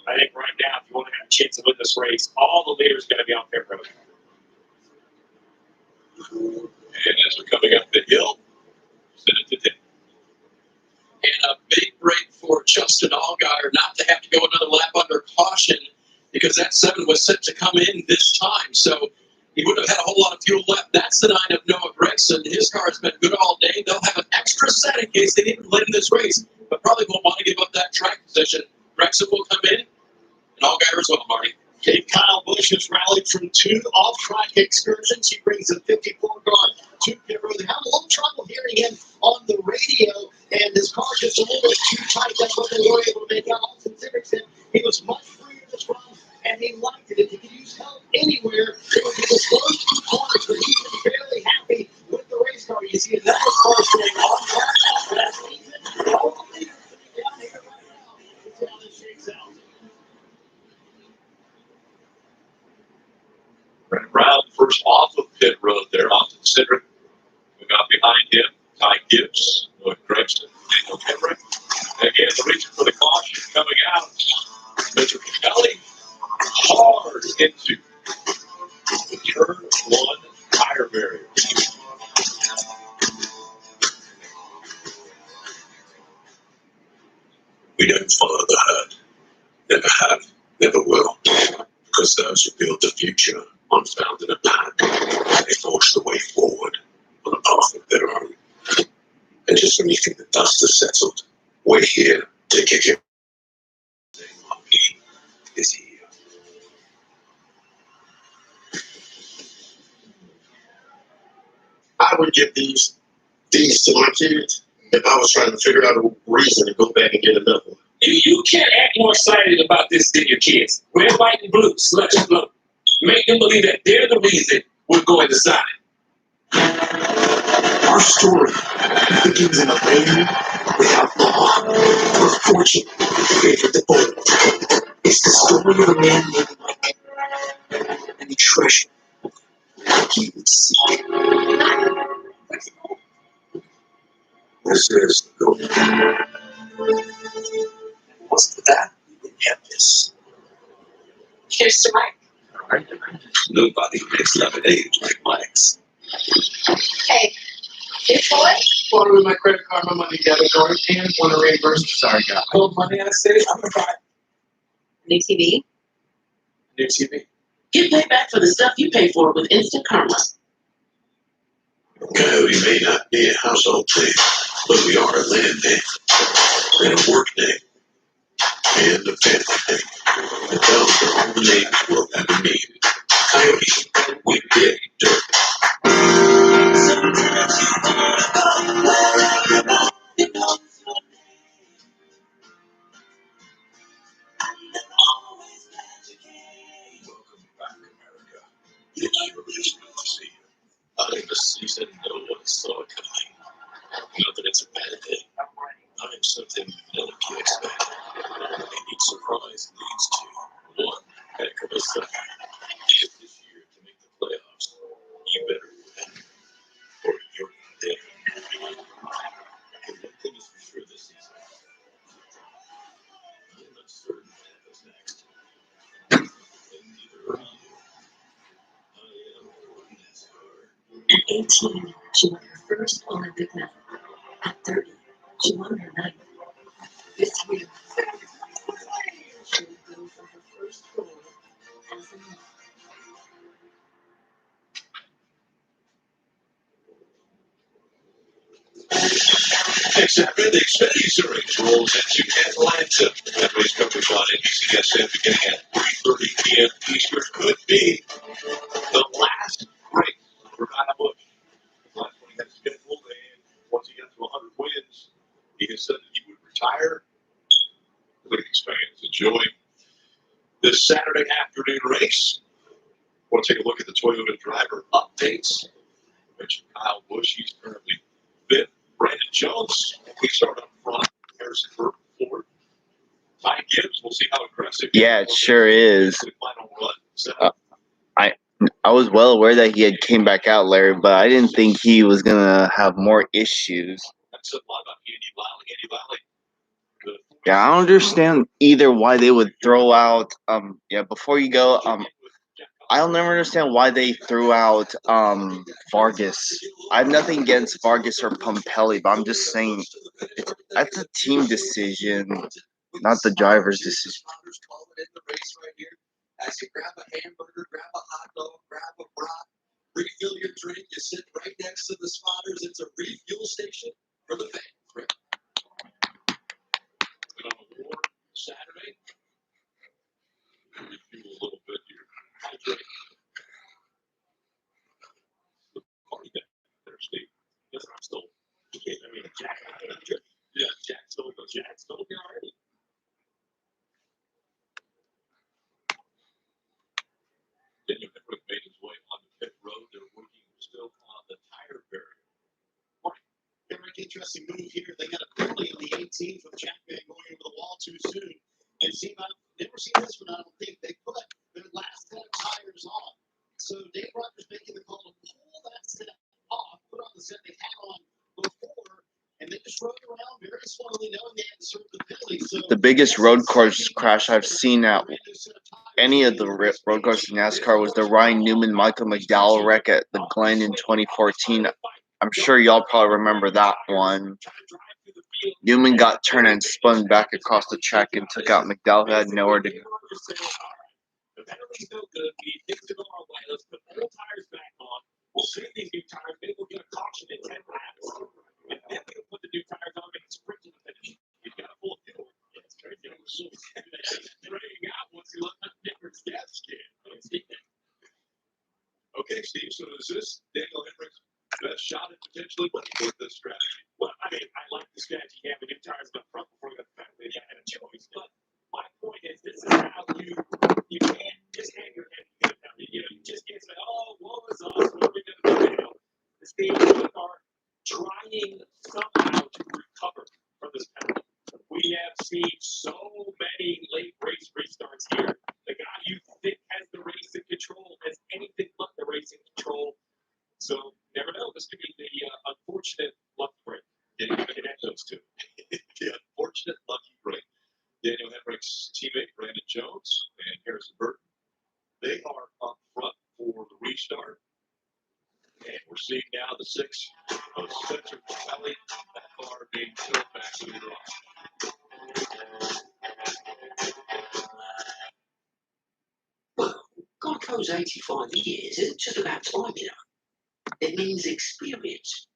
I think right now, if you want to have a chance to win this race, all the leaders are going to be on pit road. And as we're coming up the hill, send it to Dick. And a big break for Justin Allgaier not to have to go another lap under caution because that 7 was set to come in this time. So he wouldn't have had a whole lot of fuel left. That's the 9 of Noah Gregson. His car has been good all day. They'll have an extra set in case they didn't late in this race, but probably won't want to give up that track position. Gregson will come in, and Allgaier as well, Marty. Okay, Kyle Busch has rallied from 2 off-track excursions. He brings a 54 car to pit road. They had a little trouble hearing him on the radio, and his car just a little bit too tight. That's what they were able to make out. Austin Cindric said he was much freer this run, and he liked it. If he could use help anywhere, it would be the close 2 corners, but he's been fairly happy with the race car. You see another car staying on track for that season. All the leaders sitting down here right now. Let's see how this shakes out. Brent Brown first off of pit road there, Austin Cindric. We got behind him, Ty Gibbs, Noah Gregson, Daniel Henry. Again, the reason for the caution coming out. Mr. Kelly hard into the turn 1 tire barrier. We don't follow the herd. Never have, never will. Because those who build the future unfounded a plan. They forge the way forward on a path of their own. And just when you think the dust has settled, we're here to kick it. He is here. I would give these to my kids if I was trying to figure out a reason to go back and get another one. You can't act more excited about this than your kids. Red, white, and blue, sludge and blow. Make them believe that they're the reason we're going to sign. Our story begins in a lane without Fortune, favorite the bold. It's the story of a man named Mike and the treasure he would seek. This is the goal. Wasn't that? We wouldn't have this. Here's to Mike. Nobody makes lemonade like Mike's. Hey, you boy? Borrowed with my credit card, my money, debit card, and want to reimburse me. Sorry, guy. Hold money on the stage. I'm gonna buy New TV? new TV. Get paid back for the stuff you pay for with Instant Karma. Coyote may not be a household name, but we are a land name, and a work name, and a family name. And those are all the names we'll ever need. Coyote, we dig dirt. Sometimes you wanna go where everybody knows your name. And they're always glad you came. Welcome back, America. The Irish will see you. I'm the season no one saw coming. Not that it's a bad thing. I'm something no one can expect. And each surprise leads to one heck of a second. If this year to make the playoffs, you better win, or you're not there. And one thing is for sure this season, I'm not certain what happens next. And neither are you. I am NASCAR. At 18, she won her first Olympic medal. At 30, she won her ninth. This year, she will go for her first gold as a mom. Next Saturday, the Xfinity Series rolls into Atlanta. That race coverage on NBCSN beginning at 3:30 p.m. Eastern could be the last race for Kyle Busch. Last one he had scheduled, and once he got to 100 wins, he has said that he would retire. Please, fans, enjoy this Saturday afternoon race. Want to take a look at the Toyota driver updates. I mentioned Kyle Busch, he's currently fifth. Brandon Jones, we start up front. Harrison Burton forward. Ty Gibbs, we'll see how aggressive. Yeah, it sure is. Final run. I was well aware that he had came back out, Larry, but I didn't think he was gonna have more issues. That's a lot about Andy Lally. Andy Lally. Yeah, I don't understand either why they would throw out. Before you go, I'll never understand why they threw out Vargas. I have nothing against Vargas or Pumpelly, but I'm just saying that's a team decision, not the driver's decision. As you grab a hamburger, grab a hot dog, grab a brat, refill your drink, you sit right next to the spotters. It's a refuel station for the fans. Right? And on a warm Saturday, refuel a little bit here. Hydrate. The party there, Steve. Yes, I'm still. I mean, Jack. Yeah, Jack's still here already. Daniel Hemrick made his way on the pit road. They're working still on the tire barrier. Hemrick, interesting move here. They got a penalty on the 18th with Jack Van going over the wall too soon. And see, I've never seen this one. I don't think they put their last set of tires on. So Dave Rogers making the call to pull that set off, put on the set they had on before, and they just rode around very slowly, knowing they had to serve the penalty. So The biggest road course crash I've seen at any of the road courses in NASCAR was the Ryan Newman-Michael McDowell wreck at the Glen in 2014. I'm sure y'all probably remember that one. Newman got turned and spun back across the track and took out McDowell, who had nowhere to go. The penalty's no good. We need things to go our way. Let's put old tires back on. We'll save these new tires. Maybe we'll get a caution in 10 laps. And then we'll put the new tires on and sprint to the finish. He's got a full fuel. It's very good. Draining out once he left that different gas can. Okay, Steve, so is this Daniel Hemrick's best shot at potentially winning with this strategy? Well, I mean, I like the strategy. You have the new tires up front before you got the penalty. You had a choice. But my point is, this is how you can't just hang your head and get a penalty. You just can't say, oh, woe is us. What are we going to do now? The Steve are trying somehow to recover from this penalty. seen so many late race restarts here. The guy you think has the race in control has anything but the race in control. So never know. This could be the unfortunate lucky break. Didn't even connect those two. The unfortunate lucky break. Daniel Hemrick's teammate Brandon Jones and Harrison Burton. They are up front for the restart. And we're seeing now the 6 of Spencer Kelly. That car being towed back to the garage. Well, God goes 85 years isn't just about time, you know. It means experience.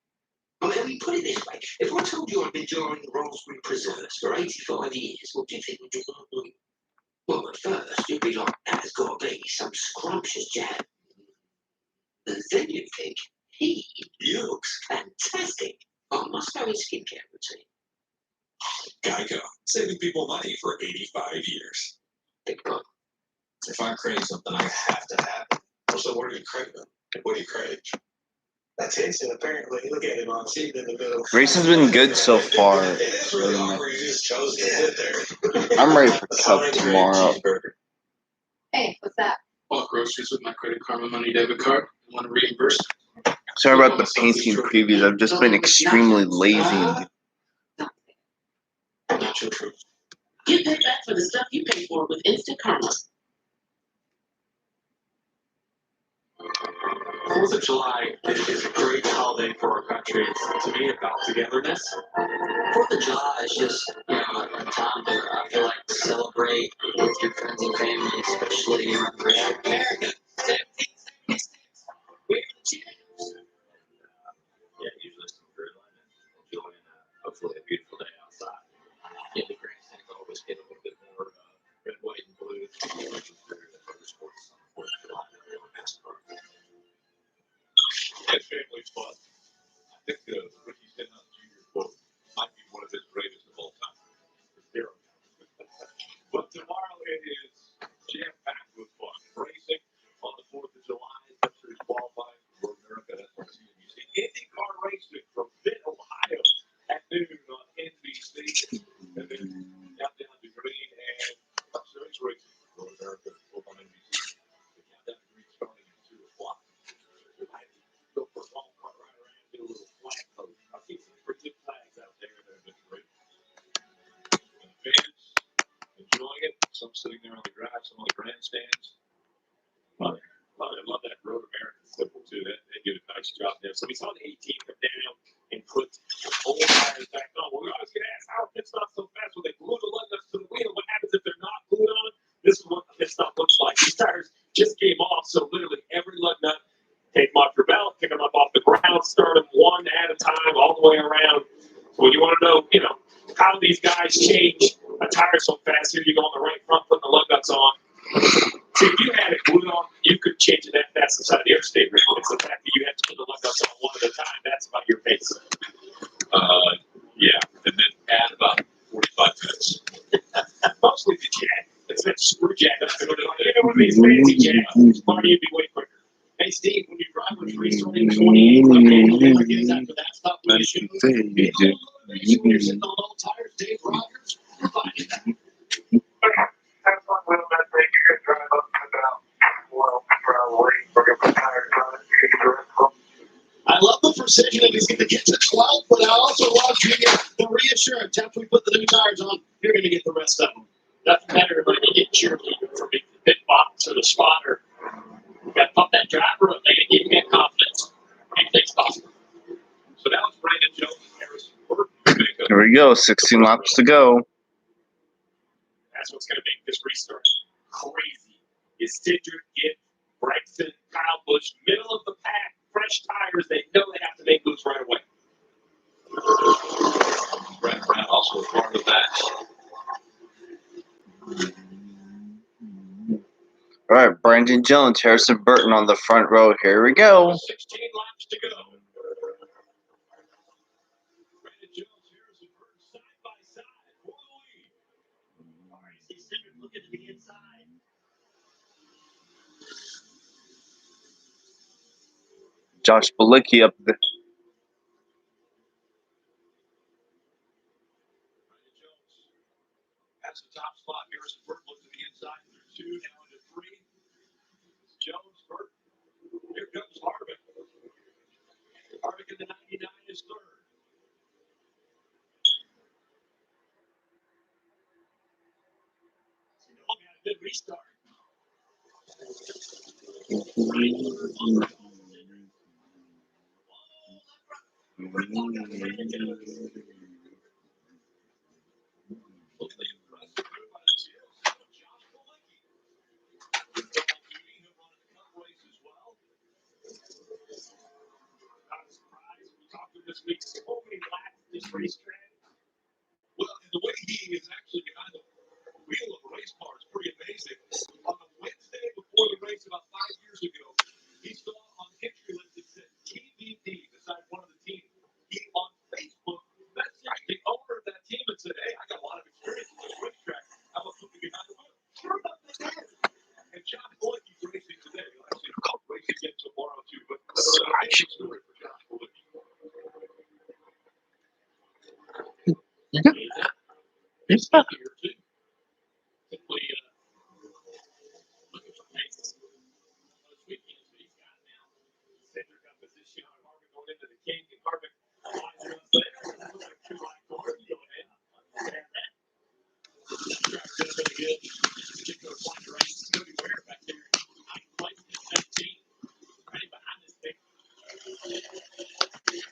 I mean, put it this way. If I told you I've been enjoying raspberry preserves for 85 years, what do you think would you do? Well, at first, you'd be like, that's got to be some scrumptious jam. And then you'd think, he looks fantastic. I must go his skincare routine. Geico, saving people money for 85 years. Big God. If I crave something, I have to have it. So what are you craving? What do you crave? Attention, apparently. Look at him on seat in the middle. Race has been good so far. I'm ready for Cup tomorrow. Hey, what's that? Bought groceries with my Credit Karma Money debit card. I want to reimburse. Sorry about the painting previews. I've just been extremely lazy. Not your truth. Get paid back for the stuff you paid for with Instant Karma. 4th of July is a great holiday for our country. It's, to me, about togetherness. 4th of July is just, you know, a time to, I feel like, celebrate with your friends and family, especially in America. We're the champs. Yeah, usually some grilling and enjoying hopefully a beautiful day outside. Yeah, the grandstand always get a little bit more red, white, and blue. Motorsports on the 4th of July than they were NASCAR. That family's fun. I think the Ricky Stenhouse Jr. quote might be one of his greatest of all time. Zero. But tomorrow it is jam-packed with fun. Racing on the 4th of July. Series qualifying for America. That's on CNBC. IndyCar racing from Mid Ohio at noon on NBC. And then countdown to green and Cup Series racing for America both on NBC. The countdown to green starting at 2 o'clock. Go for a long car ride around, do a little flag post. I've seen some pretty good flags out there that have been great. And the fans enjoying it. Some sitting there on the grass, some on the grandstands. Love it. I love that Road American symbol too. They did a nice job there. So we saw the 18 come down and put the old tires back on. Well, we always get asked, how pit stop so fast? Well, they glue the lug nuts to the wheel. What happens if they're not glued on? This is what the pit stop looks like. These tires just came off, so literally every lug nut, take them off your belt, pick them up off the ground, start them one at a time, all the way around. So when you want to know, how these guys change a tire so fast, here you go on the right front, putting the lug nuts on. See, if you had it glued on, you could change it that fast inside the interstate. It's the fact that you have to put the lug nuts on one at a time. That's about your pace. Yeah, and then add about 45 minutes. Mostly the jack. It's that screw jack. That's what one of these fancy jacks. Marty, you'd be way quicker. Hey, Steve, when you drive with 328, never get after that stuff. When you're sitting on old tires, Dave Rogers, you're finding that. Have fun with them that day. You can drive up and down. Well, probably. We're going to put tires on it. You can direct them. I love the precision that he's going to get to 12, but I also love the reassurance. After we put the new tires on, you're going to get the rest of them. Nothing better than you get cheerleading from the pit box or the spotter. You got to pump that driver up, they give you that confidence. Anything's possible. So that was Brandon Jones and Harrison Burton. Here we go. 16 laps to go. That's what's going to make this restart crazy. Is Cedric, Gibb, Bryson, Kyle Busch, middle of the pack, fresh tires. They know they have to make moves right away. Brad Brown also a part of that. All right, Brandon Jones, Harrison Burton on the front row. Here we go. 16 laps to go. Brandon Jones, Harrison Burton, side by side for the lead. All right, see Cedric looking to the inside. Josh Bilicki up there. has the top spot. Harrison Burke looks to the inside through 2, now into 3. Jones, Burke. Here comes Harvick. Harvick in the 99 is third. Got a good restart. This week, so many laps this racetrack. Well, and the way he is actually behind the wheel of a race car is pretty amazing. On the Wednesday before the race, about 5 years ago, he saw on the entry list it said TBD beside one of the teams. He on Facebook messaged the owner of that team and said, "Hey, I got a lot of experience in this racetrack. How about putting me behind the wheel?" Sure enough, they did. And John Boyke's racing today. He'll actually race again tomorrow too. But I should story for John Boyke. He's not here too. Simply looking for pace. This weekend, but he's got now. Cedric up position on Harvick going into the King, and Harvick lines it up there. That looks like 2 line cars going in. Driver does really good. Particular point race. It's going to be rare back there. Ninth place in 17. Right behind this thing.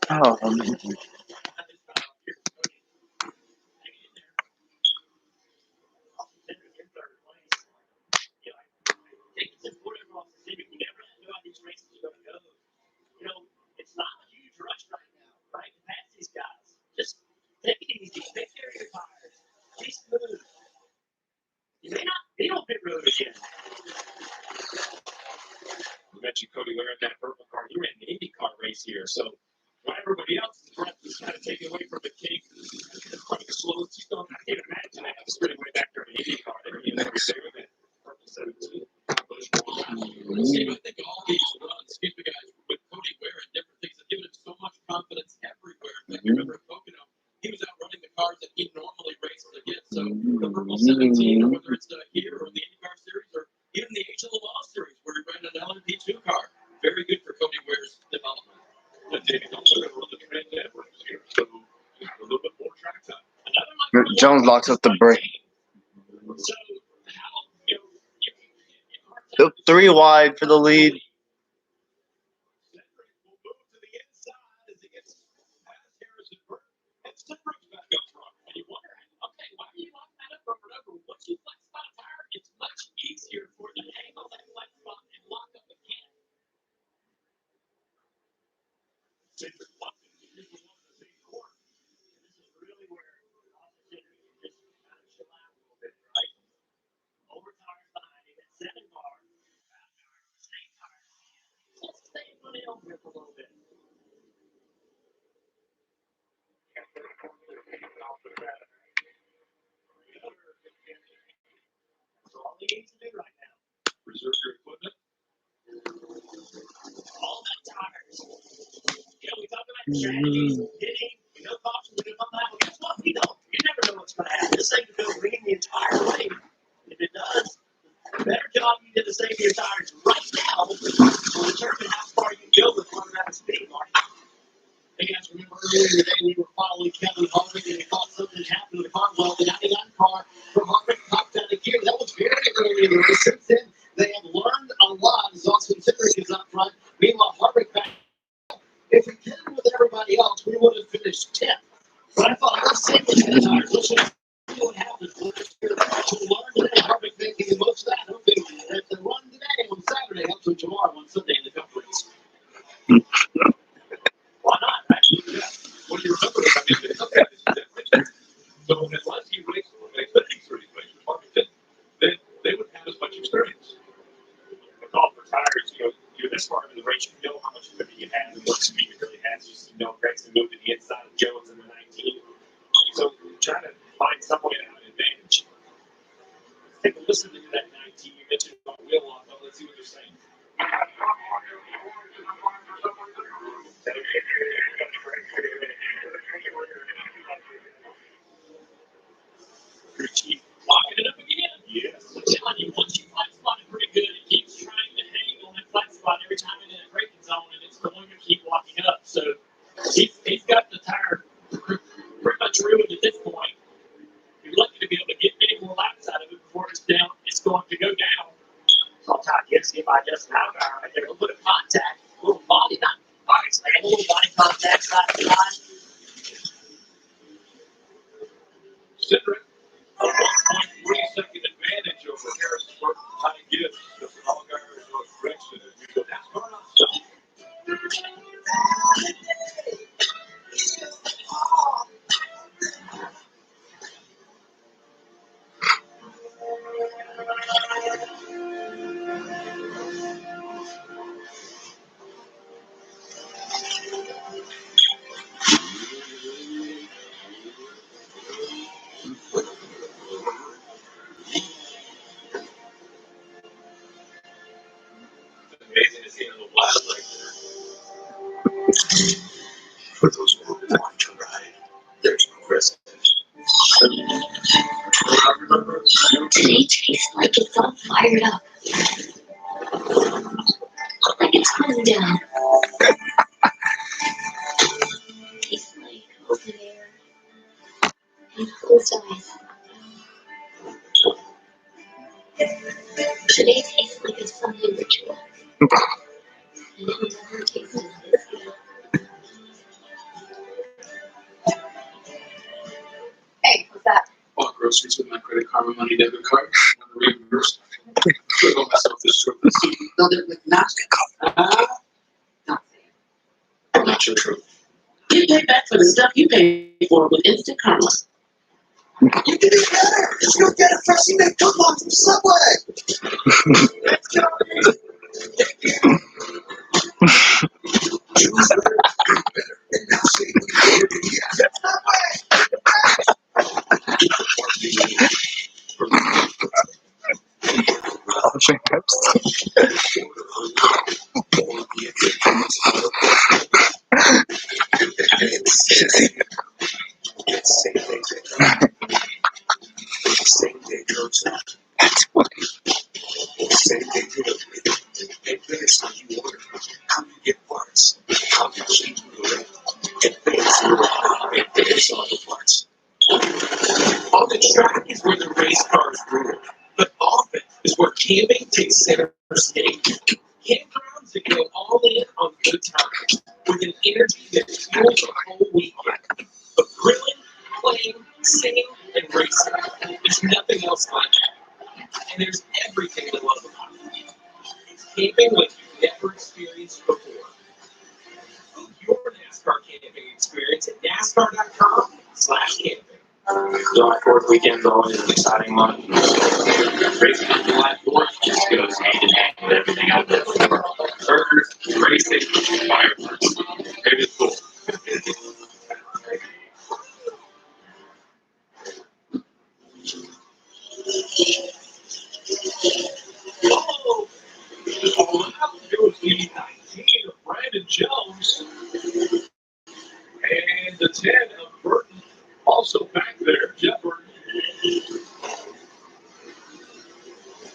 Oh, It's not a huge rush right now, right? To pass these guys. Just take it easy. Take care of your tires. Be smooth. You may not be on pit road again. We mentioned Cody Ware in that purple car. He ran an IndyCar race here, so while everybody else's breath was kind of taken away from the King, probably slow. I can't imagine they have a straightaway back there in the IndyCar. They were never say with that purple 17. Steve, I think all these runs, excuse me guys, with Cody Ware and different things have given him so much confidence everywhere. Like you remember at Pocono, he was out running the cars that he normally races against. So the purple 17, or whether it's here or the IndyCar series or even the Age of the Law series where he ran an LMP2 car, very good for Cody Ware's development. But David also got to run the Trans Edwards here, so a little bit more track time. Jones locks up the brake. So how, The 3 wide for the lead. Cedric will move to the inside as he gets past Harrison Burke. And Cedric's back up front. And you wonder, okay, why are you locking that up over and over? Once you flex spot a tire, it's much easier for the angle that flex spot and lock up again. Cedric locked it. This was one of the same court. And this is really where Cedric can just kind of chill out a little bit, right? Over tires behind him at 7 bars. Same tires. Let's stay in the hill grip a little bit. So all he needs to do right now, reserve your equipment. All that tires. We talk about strategies, hitting, we know caution, we know come out. Well, guess what? We don't. You never know what's going to happen. This thing could go green the entire way. If it does, better job you did to save your tires right now will determine how far you go with one that speed mark. You guys remember earlier today we were following Kevin Harvick and we thought something happened to the car. Well, the 99 car from Harvick popped out of gear. That was very early in the race. Since then, they have learned a lot as Austin Cindric is up front. Meanwhile, Harvick back. If we did it with everybody else, we would have finished 10th. But I thought, let's see what's the tires. Let's see what happens. We'll learn today. Harvick making the most of that. Hoping that the run today on Saturday helps them tomorrow on Sunday in the Cup race. Why not? Right? What do you remember? I mean, it's okay. So unless you race for these races, Harvick, then they wouldn't have as much experience. The call for tires, you're this far in the race, you know how much equipment you have and what speed it really has. Just Grayson moved to the inside of Jones in the 19. So trying to find some way to have an advantage. Take a listen to that 19 you mentioned about wheel lock. Let's see what they're saying. Crew chief Here's see if I just now right there. A little bit of contact, a little body, not body slam, a little body contact side to side. Cedric, a 1.3-second advantage over Harrisonburg. Time gives the Allgaier no direction as we go NASCAR outside. Amazing to see the wild like that. For those who want to ride, there's no risk. Today tastes like it's all fired up. Like it's coming down. Tastes like open air and closed eyes. Today tastes like a Sunday ritual. And you'll never taste it this good. Hey, what's that? Bought groceries with my Credit Karma Money debit card. I'm going to reimburse. Could go myself this trip. No, they're like not. Not your truth. Get paid back for the stuff you paid for with Instant Karma. You can do better. Just go get a freshly made coupon from Subway. Let's go. Choose better, drink better, and now save when you order in the app. It's same day curbside. That's funny. Same day delivery. And finish when you order. How you get parts. How you cheat the rent. And finish all the parts. On the track is where the race cars rule, but often is where camping takes center stage. Campgrounds that go all in on good times with an energy that fuels the whole weekend. But grilling, playing, singing, and racing. There's nothing else like that. And there's everything to love about it. It's camping like you've never experienced before. Book your NASCAR camping experience at NASCAR.com/camping. July 4th weekend is always an exciting one. Racing on July 4th just goes hand in hand with everything out there. Burgers, racing, fireworks. It is cool. Oh, it was the 19 of Brandon Jones and the 10 of Burton also back there. Jeff Burton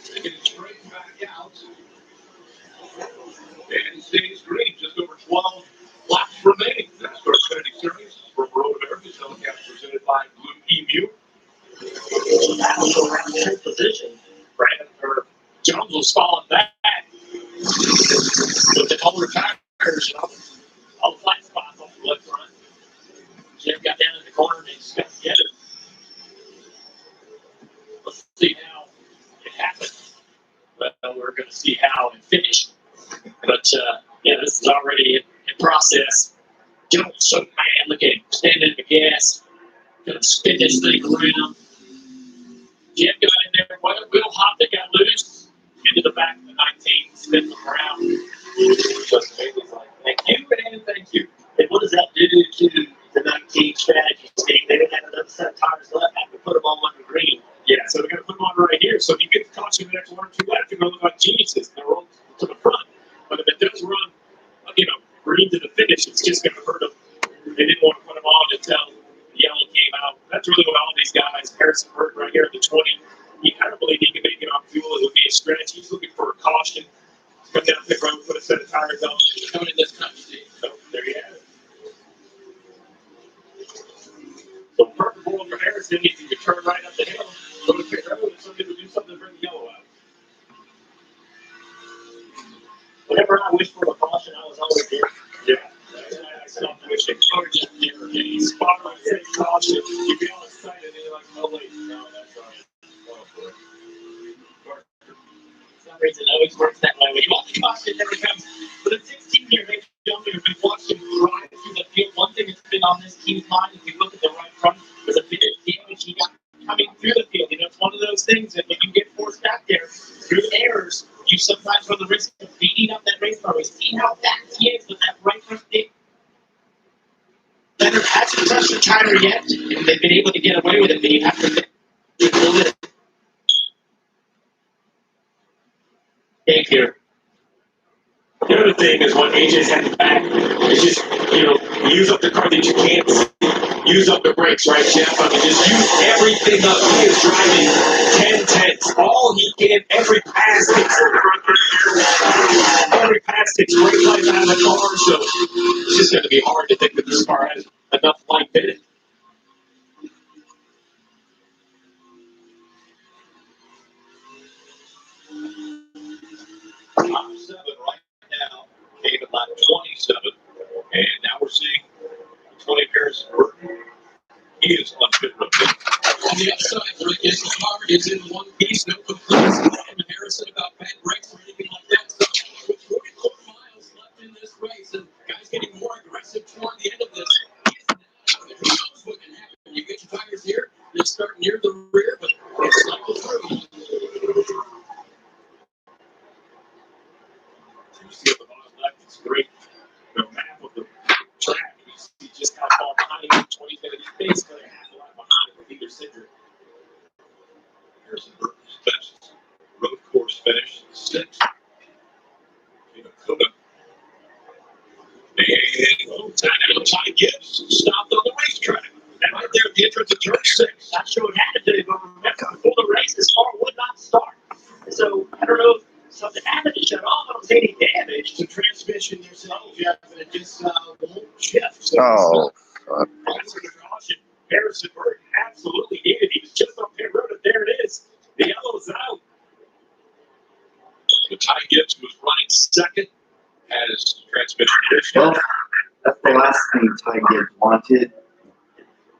taking it straight back out. And he stays green, just over 12 laps remaining. That's our Xfinity Series from Road America, telecast presented by Blue Emu. That was around 10th position. Brandon or Jones was following that with the older tires, you know, all the flat spots on the left front. Jim got down in the corner and they just got together. Let's see how it happens. Well, we're going to see how it finished. But, yeah, this is already in process. Jones so mad. Look at him standing in the gas. Going to spin this thing around. Jim got in there. Well, Will Hoppy got loose into the back of the 19, spin them around. Just Bailey's like, thank you, man, thank you. And what does that do to the 19 strategy, Steve? They didn't have another set of tires left. Have to put them all on the green. Yeah, so they're going to put them on right here. So if you get the caution the next 1 or 2 laps, you're going to look like geniuses. They're all to the front. But if it does run, you know, green to the finish, it's just going to hurt them. They didn't want to put them on until the yellow came out. That's really what all these guys, Harrison Burton right here at the 20, you kind of believe he can make it on fuel. It would be a stretch. He's looking for a caution. Come down pit road, put a set of tires on, coming in this country. So there you have it. So perfect world for Harrison. If you could turn right up the hill, go to pit road, and somebody would do something to bring the yellow out. whenever I wish for a caution, I was always there. Yeah. I stopped wishing. Oh, just never getting spot on said caution. You get all excited and you're like, oh, wait, no, that's all right. Oh, boy. For some reason, it always works that way. When you watch the caution, it never comes. But at 16 years old, you've been watching drive through the field. One thing that's been on this team's mind, if you look at the right front, there's a bit of damage he got coming through the field. You know, it's one of those things that when you get forced back there through errors, you sometimes run the risk of beating up that race car. We see how fast he is with that right front thing. Leonard hasn't touched the tire yet, and they've been able to get away with it, but you have to take a little bit of take here. The other thing is when AJ's at the back, it's just, use up the car that you can't see. Use up the brakes, right, Jeff? I mean, just use everything up. He is driving 10 tenths. All he can, every pass takes brake life out of the car, so it's just going to be hard to think that this car has enough life in it. Top 7 right now, came at lap 27, and now we're seeing 20 Harrison Burton. He is unfit for pit. On the outside, Rick, is the car is in one piece, no complaints from Harrison about bad brakes or anything like that. So, with 44 miles left in this race, and guys getting more aggressive toward the end of this, who knows what can happen? You get your tires here, they start near the rear, but they cycle through. You see at the bottom left, it's great. The map of the track, you see just how far behind him, 20 minutes, basically half a lap behind him with either Cinder. Harrison Burton's best road course finish, 6th. Dakota. And Ty Gibbs stopped on the racetrack. And right there at the entrance of turn 6. Not sure what happened to him, but remember, before the race, his car would not start. So, I don't know if something happened to shut off. I don't see any damage. The transmission yourself, Jeff, and it just won't shift. So That's a caution. Harrison Burton absolutely needed. He was just on pit road, and there it is. The yellow is out. So Ty Gibbs was running 2nd as transmission issue. Well, that's the last thing Ty Gibbs wanted.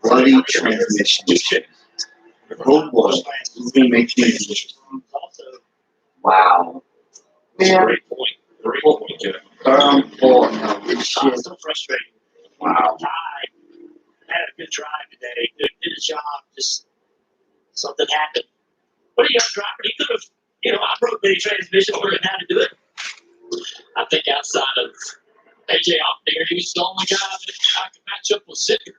Bloody transmission. Oh boy, this will make me interesting. Wow. Yeah. Great point. Great point, Jeff. So frustrating. Wow. Ty had a good drive today. Did his job. Just something happened. What a young driver. He could have, I broke many transmissions, learning how to do it. I think outside of AJ off there, he was the only guy that I could match up with Cinder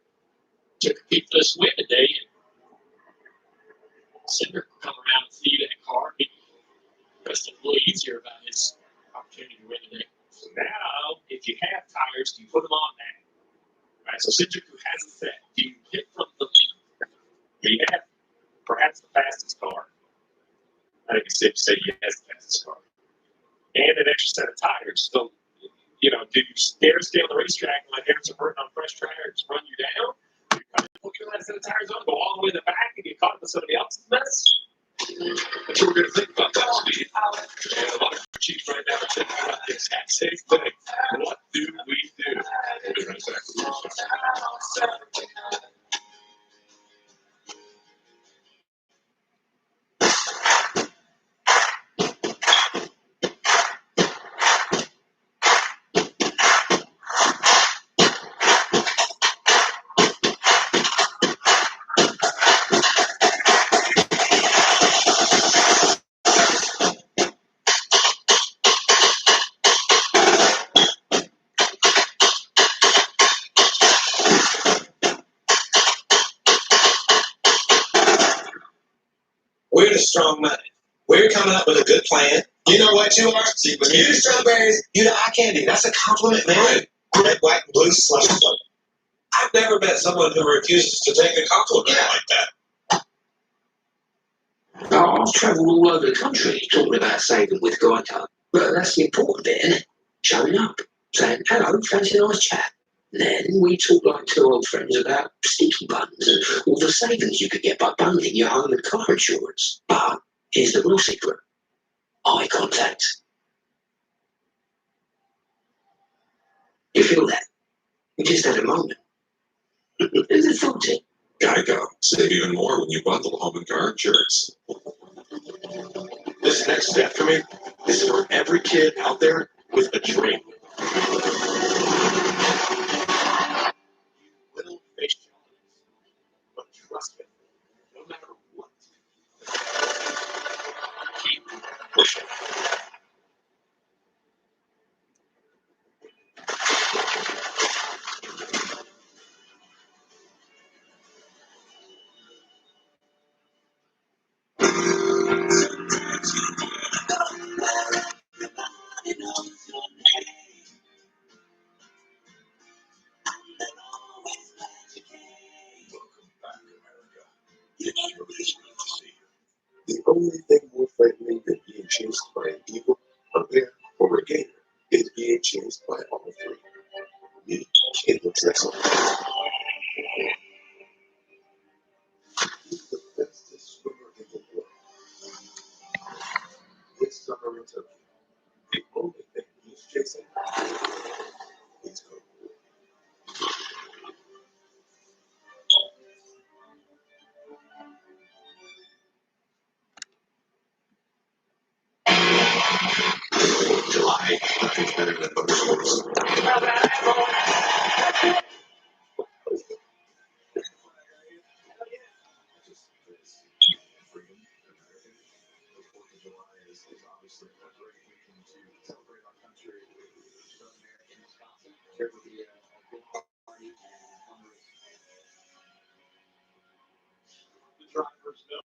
to compete for this win today. And Cinder could come around and see that car. He rest a little easier about his opportunity to win today. So now, if you have tires, you put them on that. Right, so Cinder has a set. You hit from the lead. You have perhaps the fastest car. I think it's safe to say he has the fastest car. And an extra set of tires. So, do you dare stay on the racetrack and let Harrison Burton on fresh tires run you down? You come in, put your last set of tires on, go all the way in the back, and get caught up with somebody else's mess? That's what we're going to think about that, Steve. And a lot of chiefs right now are thinking about the exact same thing. What do we do? We'll be right back. We're the strong minded. We're coming up with a good plan. You know what you are? See, when you do strawberries, you the eye candy. That's a compliment, man. Red, white, and blue slush float. I've never met someone who refuses to take a compliment like that. Oh, I've travelled all over the country talking about saving with Geico. But that's the important bit, isn't it? Showing up, saying, hello, fancy a nice chat. Then we talk like two old friends about sticky buttons and all the savings you could get by bundling your home and car insurance. But here's the real secret. Eye contact. You feel that? You just had a moment. Is it something? Geico. Save even more when you bundle home and car insurance. This next step for me is for every kid out there with a dream. Little face challenges, but trust me, no matter what, keep pushing. The only thing more frightening than being chased by an eagle, a bear, or a gator is being chased by all three. Me, Caleb Drexel. He's the fastest swimmer in the world. This summer in Tokyo, the only thing he's chasing is gold. July, nothing's better than motorsports. The drivers know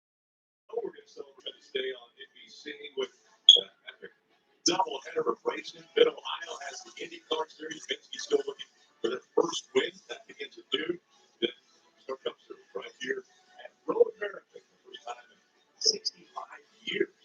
we're going to celebrate this day on NBC with epic doubleheader of racing. Mid Ohio has the IndyCar Series. Penske still looking for their first win. That begins at noon. Then Star Cup Series right here at Road America for the first time in 65 years.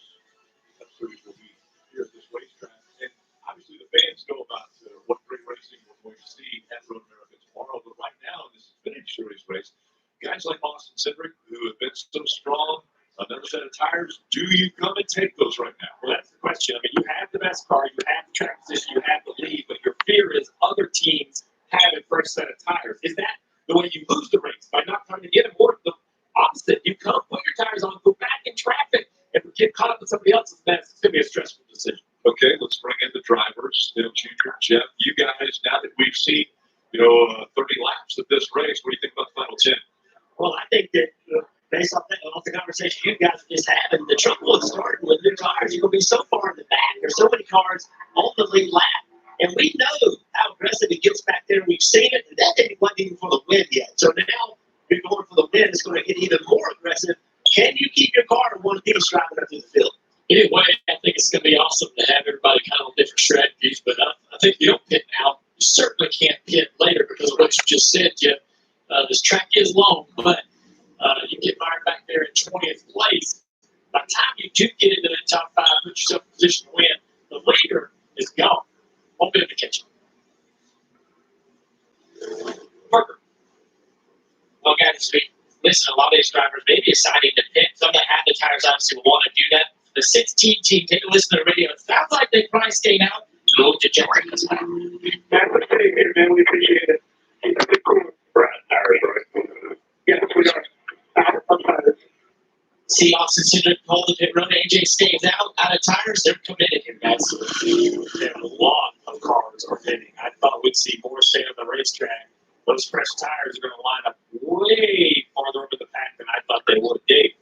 Cup Series will be here at this racetrack. And obviously the fans know about what great racing we're going to see at Road America tomorrow. But right now in this Xfinity Series race, guys like Austin Cindric, who have been so strong, another set of tires, do you come and take those right now? Well, that's the question. I mean, you have the best car, you have the track position, you have the lead, but your fear is other teams have a first set of tires. Is that the way you lose the race, by not trying to get them? Or the opposite, you come, put your tires on, go back in traffic, and get caught up with somebody else's mess? It's going to be a stressful decision. Okay, let's bring in the drivers. Dale Jr., Jeff, you guys, now that we've seen, 30 laps of this race, what do you think about the final 10? Well, I think that based off the conversation you guys are just having, the trouble with starting with new tires, you're going to be so far in the back. There's so many cars on the lead lap. And we know how aggressive it gets back there. We've seen it. And that didn't wasn't even for the win yet. So now you're going for the win. It's going to get even more aggressive. Can you keep your car in one piece driving up through the field? Anyway, I think it's going to be awesome to have everybody kind of on different strategies. But I think you don't pit now. You certainly can't pit later because of what you just said, Jeff. This track is long, but you get Meyer back there in 20th place. By the time you do get into the top 5, put yourself in position to win, the leader is gone. Won't be able to catch him. Parker. Well, guys, listen, a lot of these drivers may be deciding to pit. Some that have the tires obviously will want to do that. The 16 team, take a listen to the radio. It sounds like they probably stayed out. Go to Jerry. Man, we're staying here, man. We appreciate it. Keep it cool. Right, right. Yes, we are. See Austin Cindric hold the pit road. AJ stays out of tires. They're committed here, guys. And a lot of cars are pitting. I thought we'd see more stay on the racetrack. Those fresh tires are going to line up way farther over the pack than I thought they would. Dave.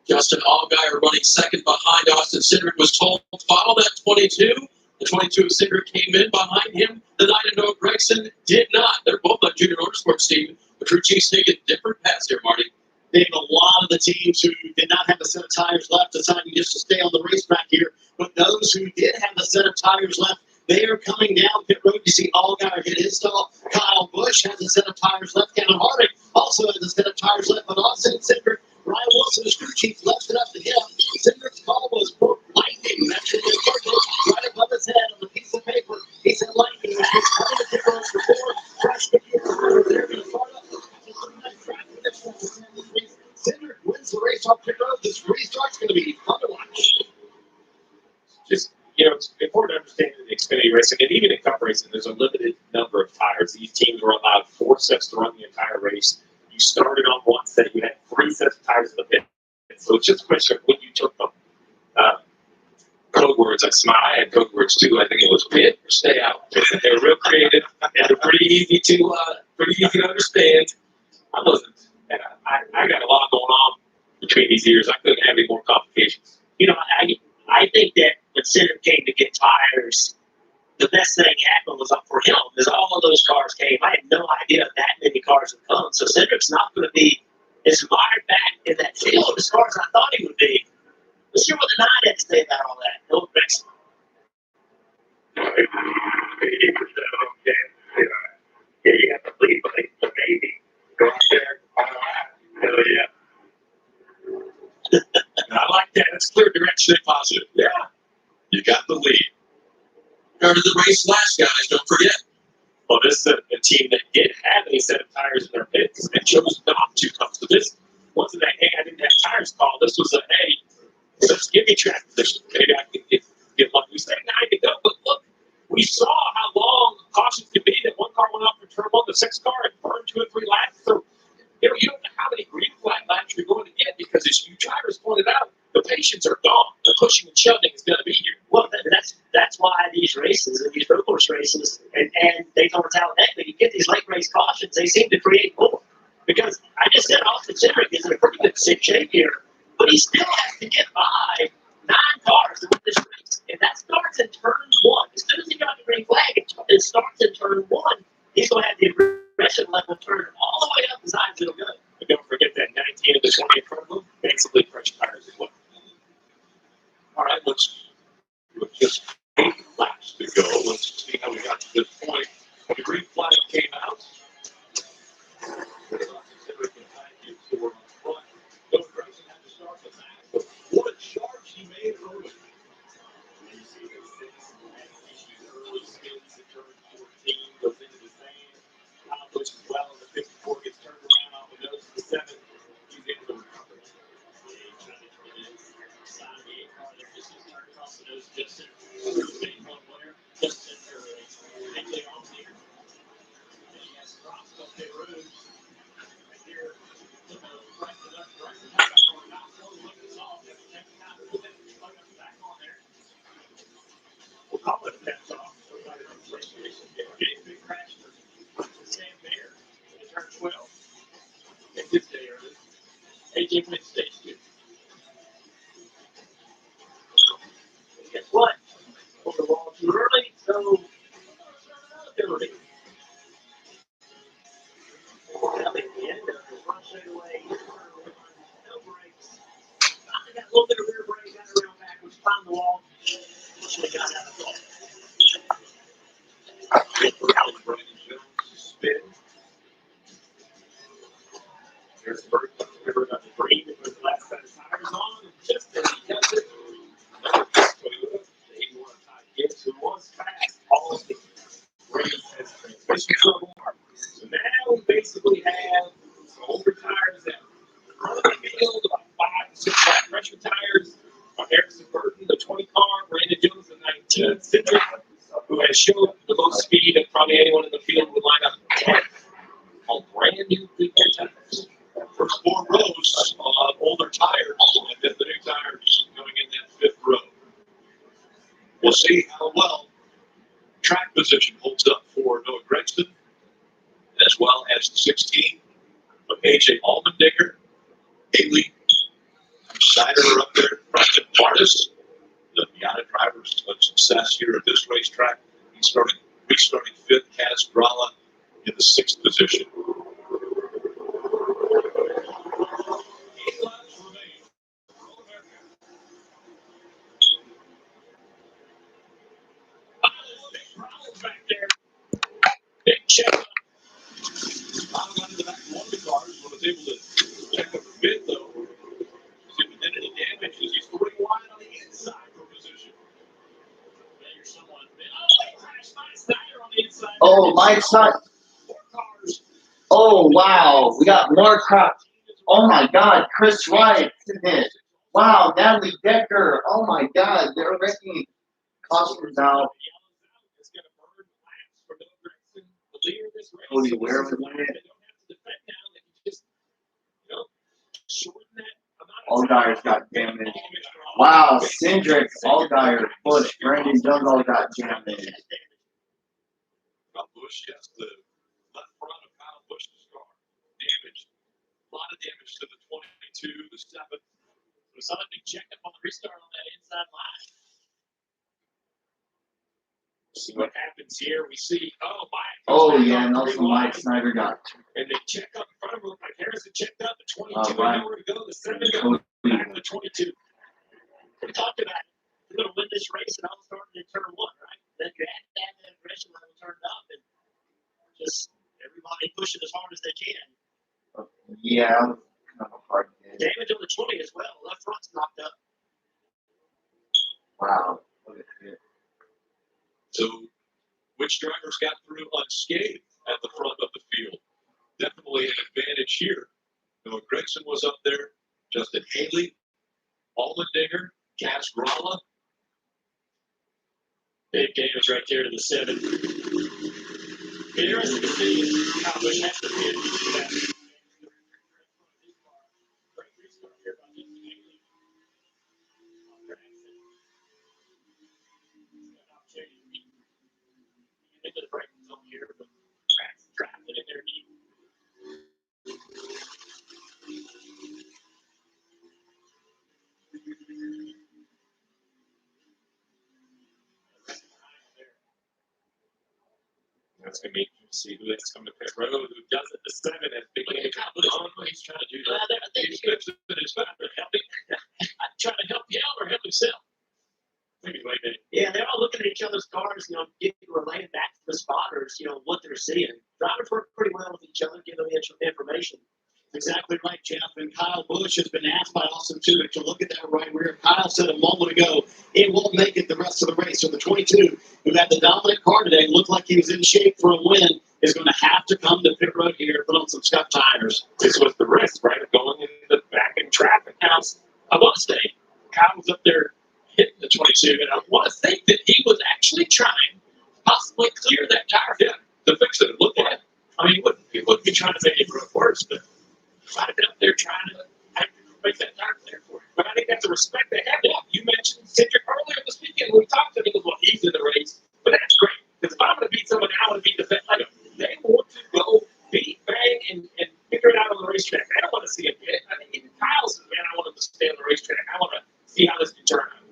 Justin Allgaier running second behind Austin Cindric was told follow that 22. The 22 of Cindric came in behind him. The 9 of Noah Gregson did not. They're both on Junior Motorsports team. The crew chief's taking different paths here, Marty. They have a lot of the teams who did not have a set of tires left deciding just to stay on the racetrack here. But those who did have a set of tires left, they are coming down pit road. You see Allgaier hit his stall. Kyle Busch has a set of tires left. Kevin Harvick also has a set of tires left. But Austin Cindric, Ryan Wilson, his crew chief, left it up to him. Cindric's call was, quote, lightning. That's in the right above his head on the piece of paper. He said lightning, which was coming to pit road before fresh begins. They're going to start up. Cindric wins the race off pit road. This restart's going to be fun to watch. Just, you know, it's important to understand in Xfinity racing, and even in Cup racing, there's a limited number of tires. These teams were allowed 4 sets to run the entire race. You started on one set, you had 3 sets of tires in the pit. So it's just a question of when you took them. Code words, I had code words too. I think it was pit or stay out. They were real creative and they're pretty easy to understand. I wasn't, and I got a lot going on between these years. I couldn't have any more complications. You know, I think that when Cedric came to get tires, the best thing happened was up for him, because all of those cars came. I had no idea that many cars would come. So Cedric's not going to be as fired back in that field as far as I thought he would be. Let's hear what the 9 had to say about all that. No thanks. Yeah, you have to lead by the baby. Go out there. Hell yeah. I like that. That's clear direction and positive. Yeah. You got the lead. Remember the race last, guys. Don't forget. Well, this is a team that didn't have any set of tires in their pits and chose not to come to this. Wasn't a, hey, I didn't have tires call. This was a, hey, just give me track position. Maybe I can get lucky. We say 9 to go, but look, we saw how long cautions could be. That one car went off for turn 1, the 6th car, and burned 2 or 3 laps. So, you know, you don't know how many green flag laps you're going to get because, as you drivers pointed out, the patience are gone. The pushing and shoving is going to be here. Well, that's why these races and these road course races and Daytona Talladega, you get these late race cautions, they seem to create more. Because I just said Austin Cedric is in a pretty good shape here, but he still has to get by 9 cars to win this race. And that starts in turn 1. As soon as he got the green flag, it starts in turn 1. He's going to have the aggression level turn all the way up as high as it'll go. But don't forget that 19 of the 20 in front of him, basically fresh tires as well. All right, let's just 8 laps to go. Let's see how we got to this point. When the green flag came out, what a charge he made early. You see the 6 early spins in turn 14 goes into the sand. Accomplished well, and the 54 gets turned around off the nose of the 7. He's able to recover. We'll call it a pep talk. Big crash for Sam Bear in turn 12. And this day early. AJ wins stage 2. Guess what? Pulled the wall too early, so penalty. Coming in, run straight away, no brakes. Finally got a little bit of rear brake, got around backwards, found the wall. Should have got out of the wall. Brandon Jones spin. Here's Bert. Remember got the green with the last set of tires on, and just as he does it, they want to tie Gibbs, who was fast. All of the race has transmission trouble. So now we basically have some older tires that run in the field, about 5 to 6 flat pressure tires. Harrison Burton, the 20 car, Brandon Jones, the 19 Cedric, who has shown the most speed of probably anyone in the field would line up 10 on brand new big tires. First 4 rows of older tires, and then the new tires going in that 5th row. We'll see how well track position holds up for Noah Gregson, as well as the 16 of AJ Allmendinger, Haley Sider up there, Preston Partis, the Miata drivers of success here at this racetrack. He's restarting 5th, Castrala in the 6th position. Back there. Big check. Got into the back of one of the cars, but was able to check up the bit though. See if it did any damage. He's 3 wide on the inside for position. There's someone. Oh, he crashed Mike Snyder on the inside. Oh, Mike Snyder. Oh, wow. We got more crap. Oh, my God. Chris Wright in it. Wow. Natalie Decker. Oh, my God. They're wrecking Caution's out. Cody Ware would win it. Allgaier got damaged. Wow, Cindric, Allgaier, Bush, Brandon Jones all got damaged. Bush, yes, the left front of Kyle Bush's car damaged. A lot of damage to the 22, the 7. We saw a big checkup on the restart on that inside line. See what happens here. We see, Oh, yeah, and also Mike Snyder got. And they check up in front of him. Like Harrison checked up. The 22 Right. nowhere to go. The 7 goes back to the 22. We talked about it. You're going to win this race, and all starting in turn 1, right? Then you have to have that aggression level turned up, and just everybody pushing as hard as they can. Yeah, kind of a hard game. Damage on the 20 as well. Left front's knocked up. Wow. Look at it. So, which drivers got through unscathed at the front of the field? Definitely an advantage here. Noah Gregson was up there, Justin Haley, Allmendinger, Cass Gralla. Big damage right there to the 7. Interesting to see how much has to be. Into the braking zone here, but trapped it in there deep. That's going to be interesting to see who that's coming to pit road, who does it. The 7 has been he's trying to do that. I think he's good for his father helping. I'm trying to help you out or help himself. Anyway, yeah, they're all looking at each other's cars, getting relaying back to the spotters, what they're seeing. Drivers work pretty well with each other, giving them information. Exactly right, Jeff. And Kyle Busch has been asked by Austin Cindric to look at that right rear. Kyle said a moment ago it won't make it the rest of the race. So the 22, who had the dominant car today, looked like he was in shape for a win, is going to have to come to pit road here and put on some scuff tires. This was the risk, right, of going in the back in traffic. Now, I want to say Kyle was up there hitting the 22, and I want to think that he was actually trying to possibly clear that tire to fix it. It looked like. I mean, he wouldn't be trying to make it worse, but might have been up there trying to make that tire clear for him. But I think that's a respect they have. Yeah, you mentioned Cindric earlier this weekend when we talked to him. He goes, well, he's in the race. But that's great. Because if I'm going to beat someone, I want to beat the best. Like, they want to go beat, bang, and figure it out on the racetrack. I don't want to see him get it. I think even Kyle says, man, I want him to stay on the racetrack. I want to see how this can turn out.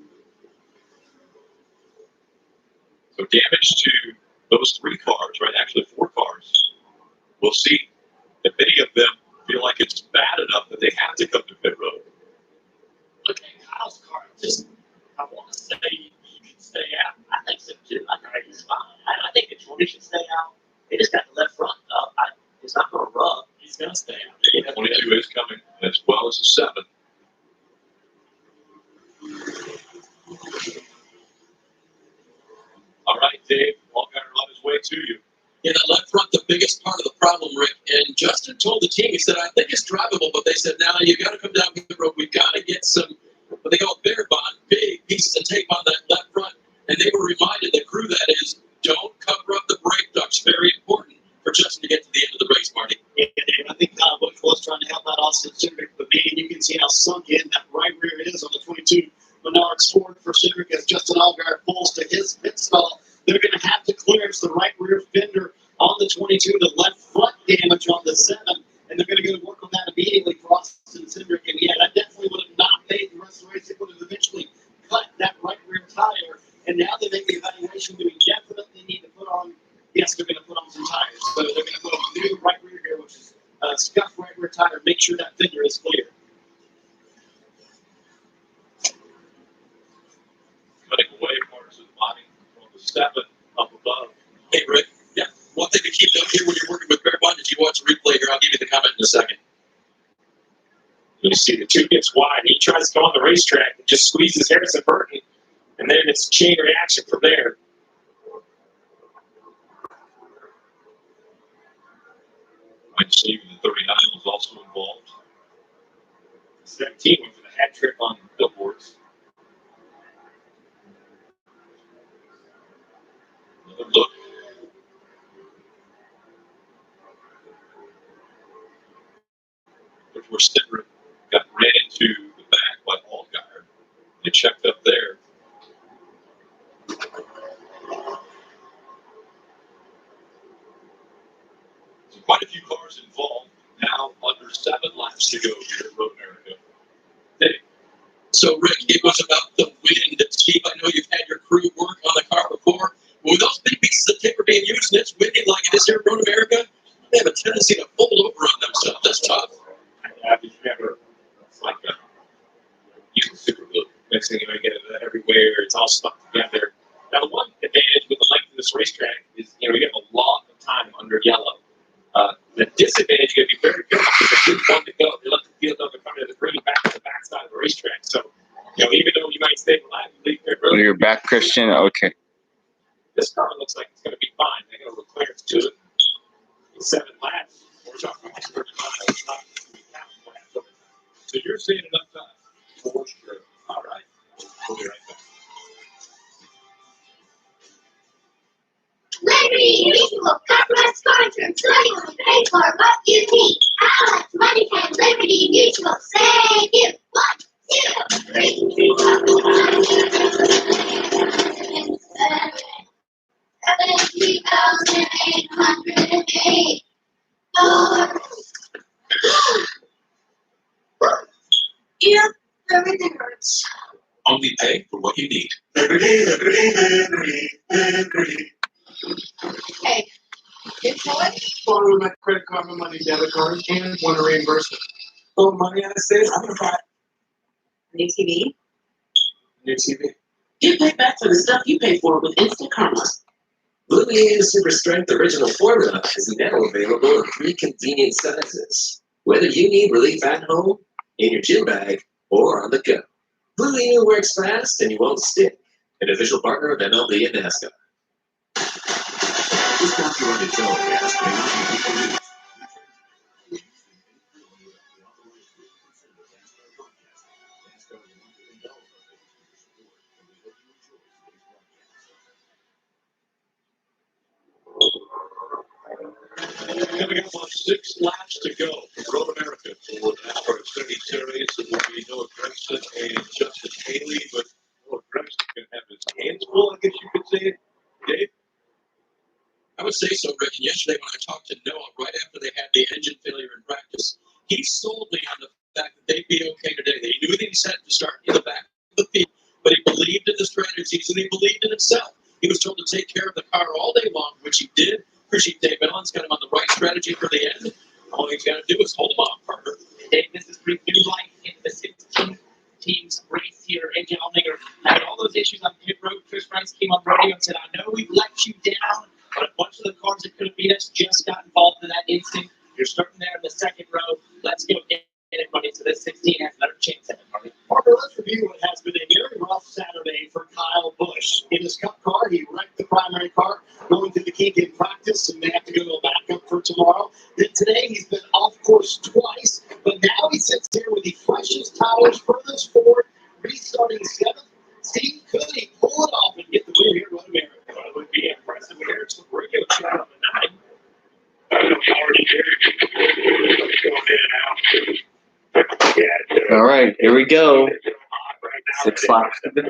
So damage to those 3 cars, right? Actually 4 cars. We'll see if any of them feel like it's bad enough that they have to come to pit road. Look at Kyle's car. I want to say he should stay out. I think so too. I think he's fine. I think the 20 should stay out. They just got the left front up. It's not going to rub. He's going to stay out. The 22 is coming as well as the 7. All right, Dave. Allgaier on his way to you. Yeah, that left front, the biggest part of the problem, Rick. And Justin told the team, he said, I think it's drivable, but they said, now you got to come down the road. We've got to get some, what they call bare bond, big pieces of tape on that left front. And they were reminded, the crew that is, don't cover up the brake ducts. Very important for Justin to get to the end of the race, Marty. Yeah, I think Kyle Busch was trying to help out Austin Cindric, but man, you can see how sunk in that right rear is on the 22 Menards Ford for Cindric as Justin Allgaier pulls to his pit stall. They're going to have to clearance the right rear fender on the 22, the left front damage on the 7, and they're going to go to work on that immediately for Austin Cindric. And yeah, that definitely would have not made the rest of the race. It would have eventually cut that right rear tire. And now they make the evaluation, do we definitely need to put on? Yes, they're going to put on some tires. So they're going to put on a new right rear here, which is a scuffed right rear tire. Make sure that fender is clear. Cutting away parts of the body from the 7 up above. Hey, Rick. Yeah. One thing to keep note here when you're working with bare bond, did you watch the replay here? I'll give you the comment in a second. You see the 2 gets wide. He tries to go on the racetrack and just squeezes Harrison Burton, and then it's chain reaction from there. Might see the 39 was also involved. 17 went for the hat trick on billboards. Good look. Before Sidrick got ran into the back by Allgaier. They checked up there. So quite a few cars involved. Now under 7 laps to go here at Road America. Hey. So, Rick, it was about the wind. Steve, I know you've had your crew work on the car before. With those big pieces of tape are being used and it's windy like it is here at Road America, they have a tendency to fold over on themselves. That's tough. Yeah, just remember, it's like using super glue. Next thing you know, you get it everywhere. It's all stuck together. Now, the one advantage with the length of this racetrack is, you have a lot of time under yellow. The disadvantage, you got to be very careful because it's a good one to go. They let the field know they're coming to the green back to the backside of the racetrack. So, even though you might stay alive, you leave there really. You're back, Christian? Okay. This car looks like it's going to be fine. They got a little clearance to it. 7 laps. We're talking about 30 miles. Not so you're seeing enough time for sure. All right. We'll be right back. Liberty Mutual customer sponsor. Money will pay for what you need. Alex, Money can Liberty Mutual save you. 1, 2, 3, 7,808. Yeah, everything hurts. Only pay for what you need. Liberty, liberty, liberty, liberty. Hey, it's what? Borrow my credit card, my money, debit card, and want a reimbursement. Oh, money on the stage? I'm gonna buy New TV? new TV. Get paid back for the stuff you paid for with Instant Karma. Blue Bean Super Strength Original Formula is now available in 3 convenient sizes. Whether you need relief at home, in your gym bag, or on the go. Blue Bean works fast and you won't stick. An official partner of MLB and NASCAR. This copyrighted telecast may not be reproduced. Coming up on 6 laps to go from Road America for the NASCAR Xfinity Series. It will be Noah Gragson and Justin Haley, but Noah Gragson's going to have his hands full, I guess you could say. Dave? I would say so, Rick. And yesterday when I talked to Noah, right after they had the engine failure in practice, he sold me on the fact that they'd be okay today. They knew that he set to start in the back of the field, but he believed in the strategies and he believed in himself. He was told to take care of the car all day long, which he did. Appreciate Dave Allen's got him on the right strategy for the end. All he's got to do is hold him off, Parker. Dave, this is pretty new life in the 16 teams race here. AJ Allmendinger had all those issues on pit road. Chris Rice came on rodeo and said, I know we've let you down, but a bunch of the cars that could have beat us just got involved in that instant. You're starting there in the second row. Let's go get it, buddy. So this 16 has another chance at it, buddy. Parker, let's review what has been a very rough Saturday for Kyle Busch. In his cup car, he wrecked the primary car going to the kink in practice, and they have to go back up for tomorrow. Then today, he's been off course twice, but now he sits here with the freshest tires for this Ford, restarting 7th. Steve, could he pull it off and get the win here at America? Well, it would be impressive. Here's the regular shot on the 9. All right, here we go. 6 laps to go.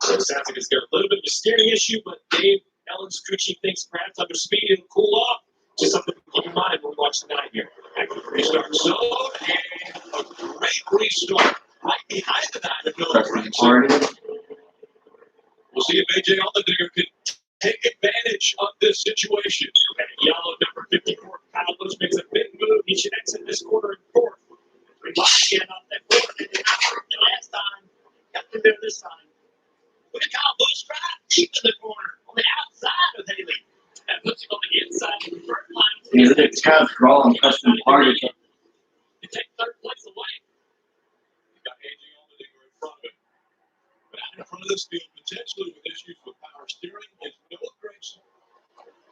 So it sounds like it's got a little bit of a steering issue, but Dave Ellen's crew chief thinks perhaps under speed it'll cool off. Just something to keep in mind when we watch the 9 here. After the restart zone, and a great restart right behind the 9 of Noah Gragson. We'll see if AJ Allmendinger can take advantage of this situation. And yellow number 54, Kyle Busch makes a big move. He should exit this quarter in 4th. Again off that 4th. The last time, got to do this time. Look at Kyle Busch right deep in the corner on the outside of Haley. That puts him on the inside of the first line. It's kind of drawing custom party. To take 3rd place away. You got AJ Allmendinger in front of him. But out in front of this field, potentially with issues with power steering, is Noah Gragson.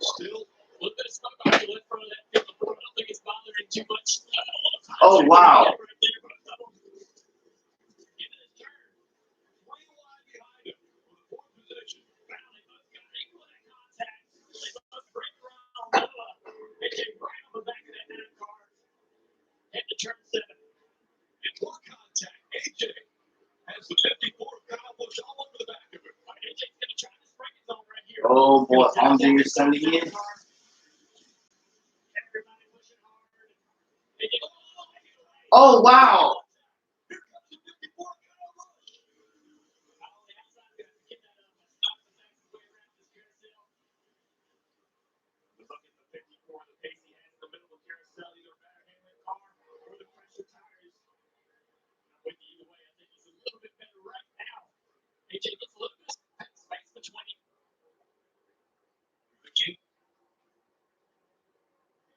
Still a little bit of smoke on the front of that field. I don't think it's bothering too much. Oh, wow. Hit the turn 7. And more contact. AJ has the 54. Kyle Busch all over the back of it. AJ's going to try to spring his own right here. Oh boy, on Dinger sending in. Oh wow! AJ gets a little bit of space between.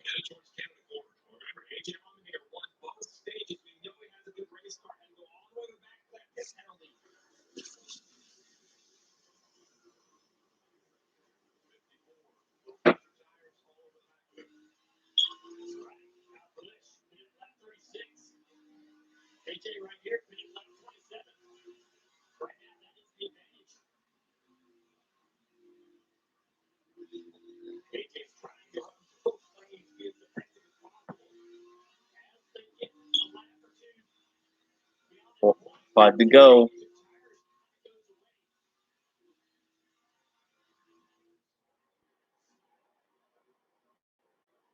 Headed towards Canada Corner. Remember, AJ Allmendinger won both stages. We know he has a good race car and go all the way back to that pit penalty. AJ right here, finish lap 27. Right now, that is the advantage. AJ's trying to run both lanes, be as effective as possible. As they get a lap or two, 5 to go.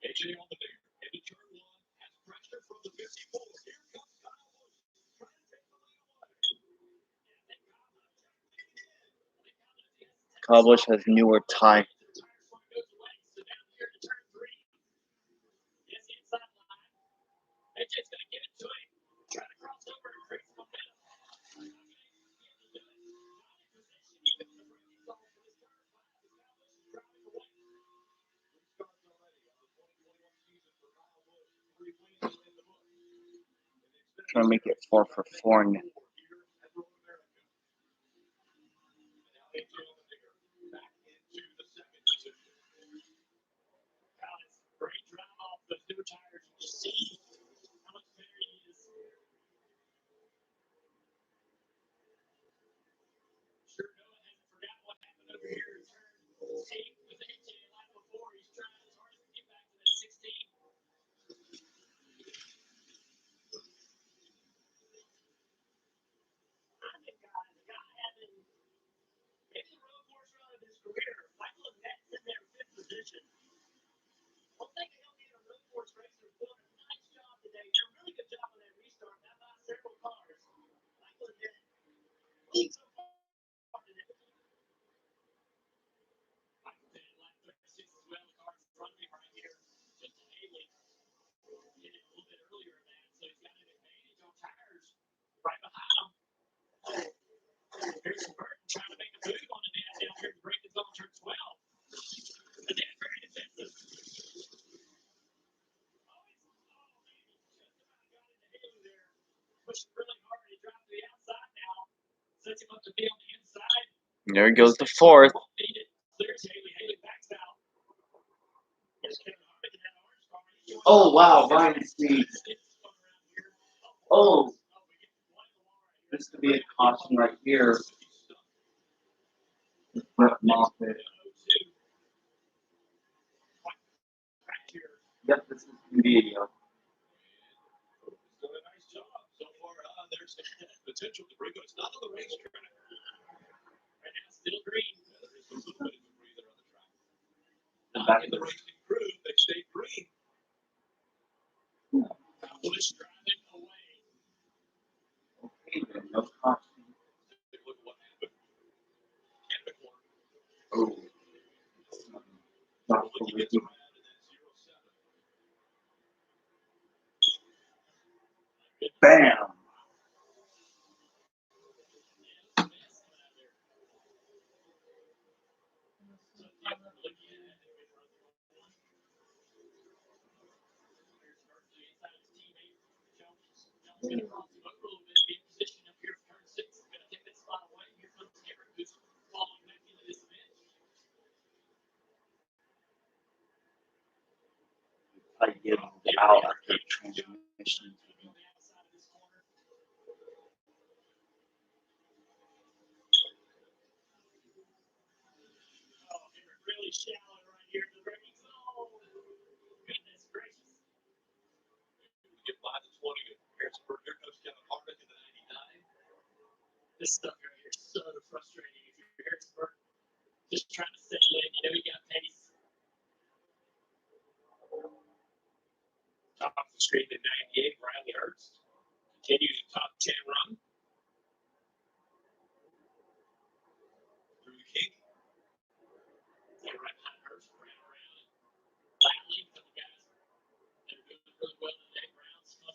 AJ Allmendinger into turn 1 has pressure from the 54. Here comes Kyle Busch. Trying to take the lead away. Kyle Busch has newer time. AJ's going to give it to him. Trying to cross over and create momentum. Trying to make it 4 for 4 now. Great drive off those new tires. You see how much better he is. Sure, Noah hasn't forgotten what happened over here in turn 8 with AJ a lap before. He's trying his hardest to get back to that 16. I think the guy having maybe the road course run of his career. Michael Nets in their 5th position. One thing that he'll be a road course racer doing a nice job today. Did a really good job on that restart. That by several cars. Michael Nets leads so far today. Michael did lap 36 as well. The car in front of him right here. Just Haley did it a little bit earlier in that. So he's got an advantage on tires right behind him. Here's Burton trying to make a move on the net down here to break his own turn 12. And then very defensive. Pushing really hard. He dropped to the outside now. Sets him up to be on the inside. There goes the 4th. Clears Haley. Haley backs out. Oh wow, Ryan Speed. Oh, this could be a caution right here. Brett Moffitt. Yep, this is the video. Doing a nice job so far. There's potential to bring, but it's not on the racetrack. Right now, still green. There's a little bit of debris there on the track. Not in the racing crew, they stayed green. Busch driving away. Okay, then, no caution. Look what happened. Canada Corner. Oh. Not for Ricky. Bam! I get out of the transmission. Really shallow right here in the braking zone. Goodness gracious. Get by This stuff right here is so frustrating. If you're Harrisburg, just trying to settle in, you know you got pace. Top of the screen at 98, Riley Hurst continues a top 10 run. Through the kink. And right behind Hurst, Brown around. Lately, some guys that are doing really well today. Brown snuck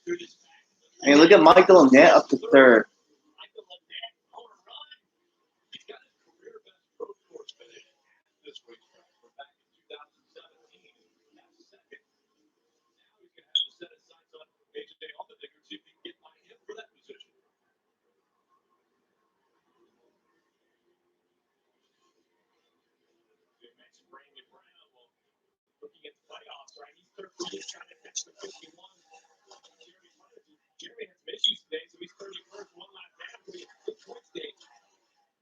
through this back. I mean, look at Michael Annette up to third. Michael Annette on a run. He's got his career best pro course finish this week. From back in 2017, that's second. Now he's going to have to set his sights on AJ Allmendinger, see if he can get by him for that position. Max Brandon Brown, well, looking at the playoffs, right? He's 13th, trying to catch the 51. Jeremy had some issues today, so he's 31st, one lap down to the good point stage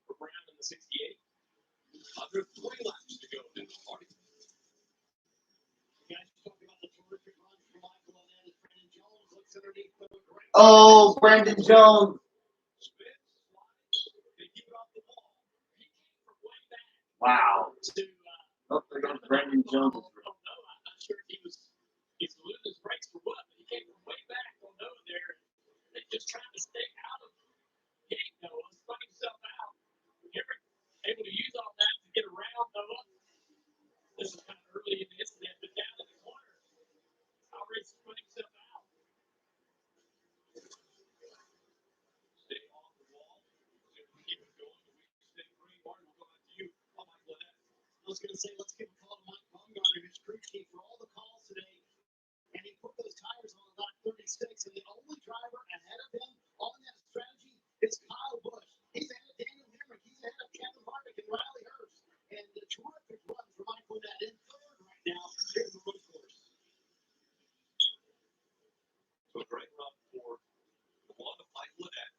for Brown in the 68. Under 3 laps to go in the party. You guys talking about the terrific run from Michael Annette as Brandon Jones looks underneath the right. Oh, Brandon Jones. Spins, slides, they keep it off the wall. He came from way back. Wow. To, Oh, there goes Brandon Jones. I don't know. I'm not sure if he's losing his brakes for what, but he came from way back on Noah there. They just trying to stay out of hitting Noah, spun himself out. Able to use all that to get around Noah. This is kind of early in the incident, but down in the corner, already spun himself out. Stay off the wall. Keep it going. Stay green. Martin, we'll go back to you. Oh, Michael Annette. I was going to say, let's give a call to Mike Baumgartner, who's crew chief, for all the calls today. And he put those tires on lap 36, and the only driver ahead of him on that strategy is Kyle Busch. He's ahead of Daniel Hemrick. He's ahead of Kevin Harvick and Riley Hurst. And the terrific run for Michael Annette in third right now. Here's the road course. So a great run for the one of Michael Annette.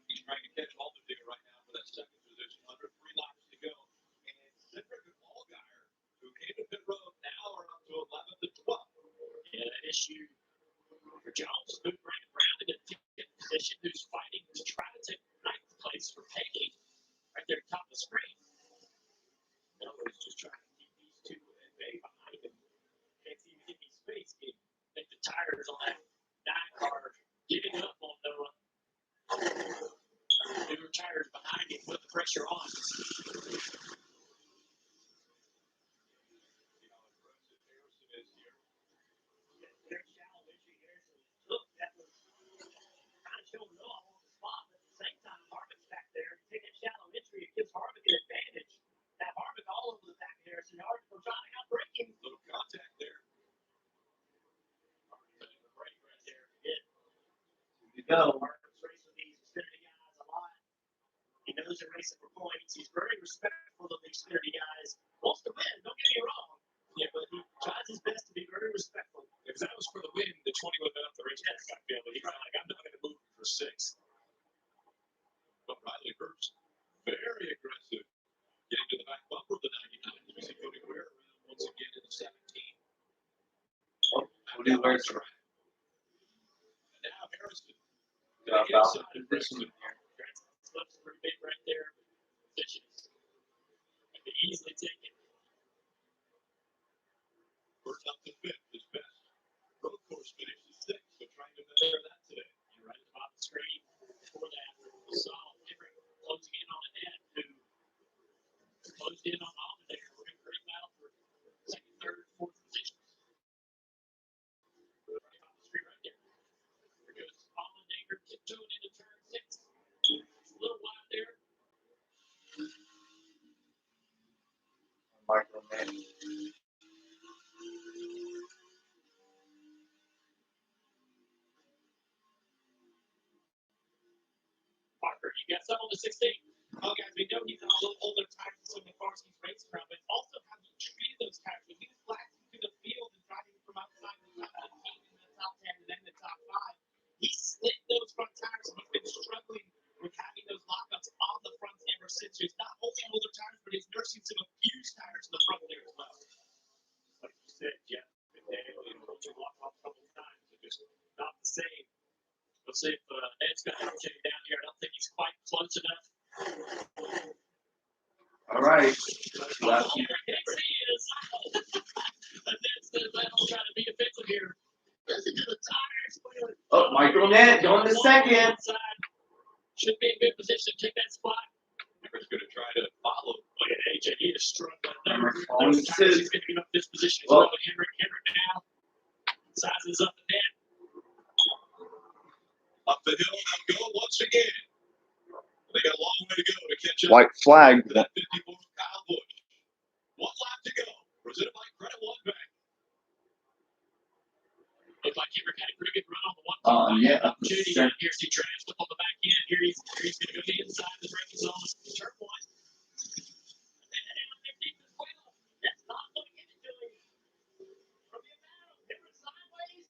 He's trying to catch Allmendinger right now for that second position. Under 3 laps to go. And Cedric and Allgaier, who came to pit road, now are up to 11th and 12th. Yeah, that issue for Jones. Moved Brandon Brown into the position, who's fighting to try to take ninth place for Peggy right there at the top of the screen. Noah's just trying to keep these two at bay behind him. Can't see him get any space. I think the tires on that 9 car giving up on Noah. Newer tires behind him, put the pressure on. There's shallow entry here, so look, that was kind of showing Noah on the spot, but at the same time, Harvick's back there. Taking shallow entry, it gives Harvick an advantage. That Harvick all over the back of Harrison. Harvick will try to outbreak him. Little contact there. Harvick the break right there. Hit. Here we go. Harvick's racing these Xfinity guys a lot. He knows they're racing for points. He's very respectful of the Xfinity guys. Wants to win, don't get me wrong. Yeah, but he tries his best to be very respectful. If that was for the win, the 20 would have been up the racetrack, I feel. But he's like, I'm not going to move for 6. But Riley Hurst, very aggressive. Getting to the back bumper of the 99. You see Cody Ware around once again in the 17. Oh, Cody Ware's right. And now Harrison. Got about the position here. Looks pretty big right there. Positions. Can be easily taken. First up to 5th, his best road course finish is 6th, so trying to measure that today. You're right about the screen. Before that, we saw Hemrick closing in on Annette, who closed in on Allmendinger. We're in a great battle for second, third, fourth positions. Right about the screen right there. There goes Allmendinger tiptoeing into turn 6. It's a little wide there. Michael Annette. Parker, you got some on the 16. Oh, guys, we know he's on a little older tires than some of the cars he's racing around, but also how he treated those tires. When he was blasting through the field and driving from outside the top 15 in the top 10 and then the top 5, he slid those front tires, and he's been struggling with having those lockups on the front ever since. So he's not only on older tires, but he's nursing some abused tires in the front there as well. Like you said, Jeff, you lock off a couple of times. It just the same. We'll see if Ed's got an opportunity down here. I don't think he's quite close enough. All right. Well, here he is. And Ed's still trying to be offensive here. Listen to the tires. Oh, Michael Nett going to second. Should be in good position to take that spot. He's going to try to follow. Look at AJ. He is struggling. Henrik Those tires, he's going to give up this position as well. Henrik now sizes up the net. Up the hill they'll go once again. They got a long way to go to catch up. White flag. To that 54 Kyle Busch. 1 lap to go. Presented by Credit One Bank. Looked like Henrik had a pretty good run on the one. Yeah. Opportunity down here. See Trash up on the back end. Here he's going to go to the inside of the braking zone. Turn 1. And then underneath as well. That's not going to get it to him. From the amount of different sideways.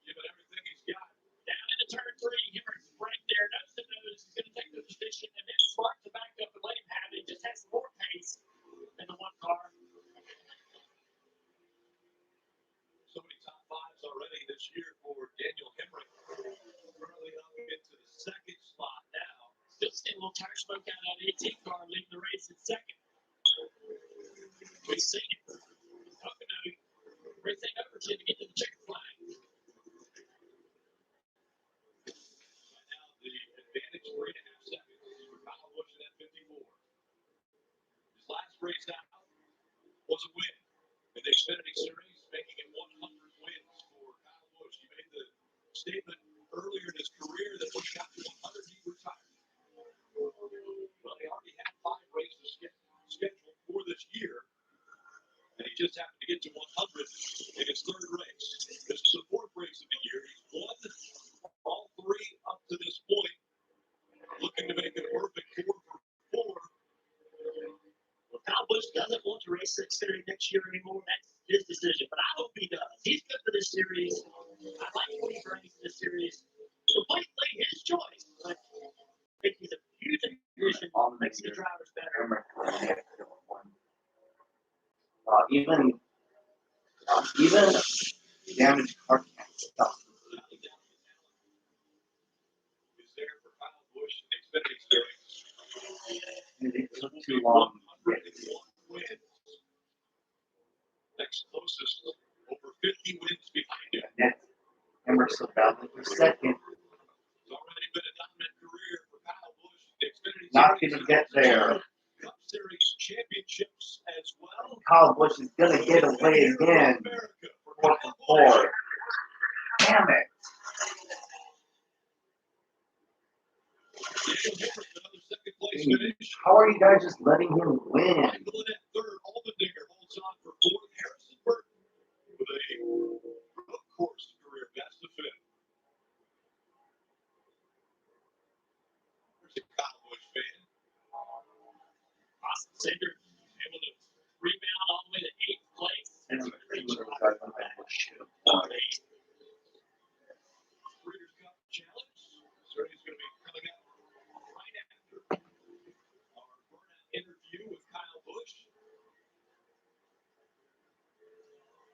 Giving everything he's got. Down into turn 3. Henrik's right there. Nose to nose. He's going to take the position. And then smart to back up and let him have it. He just has more pace than the one car. So many top 5s already this year for Daniel Henrik. Currently up into the second slot now. Still seeing a little tire smoke out of that 18 car leading the race in second. We've seen it. Pocono racing over to get to the checkered flag. Right now, the advantage 3.5 seconds for Kyle Busch in that 54. His last race out was a win in the Xfinity Series, making it 100 wins for Kyle Busch. He made the statement earlier in his career that when he got to 100, he retired. Well, he already had 5 races scheduled for this year, and he just happened to get to 100 in his 3rd race. This is the 4th race of the year. He's won all 3 up to this point, looking to make it a perfect 4 for 4. Well, Kyle Busch doesn't want to race Xfinity next year anymore. That's his decision, but I hope he does. He's good for this series. I like what he brings to this series. Completely his choice. But I think he's a huge addition. Makes the drivers better. Even damaged car can't stop. Is there for Kyle Busch in the Xfinity Series. It took too long. 101 wins. Next closest, over 50 wins behind him. Emerson Valley for second. It's already been a dominant career for Kyle Busch in the Xfinity Series. Not going to get there. Cup Series championships as well. Kyle Busch is going to get away again. 4-4. Damn it. How are you guys just letting him win? Michael in at 3rd. Allmendinger holds on for 4th. Harrison Burton with a road course career best of 5th. There's a Kyle Busch fan. Austin Cindric able to rebound all the way to 8th place. That's a great job. Breeders' Cup Challenge. Certainly is going to be coming up right after our burnout interview with Kyle Busch.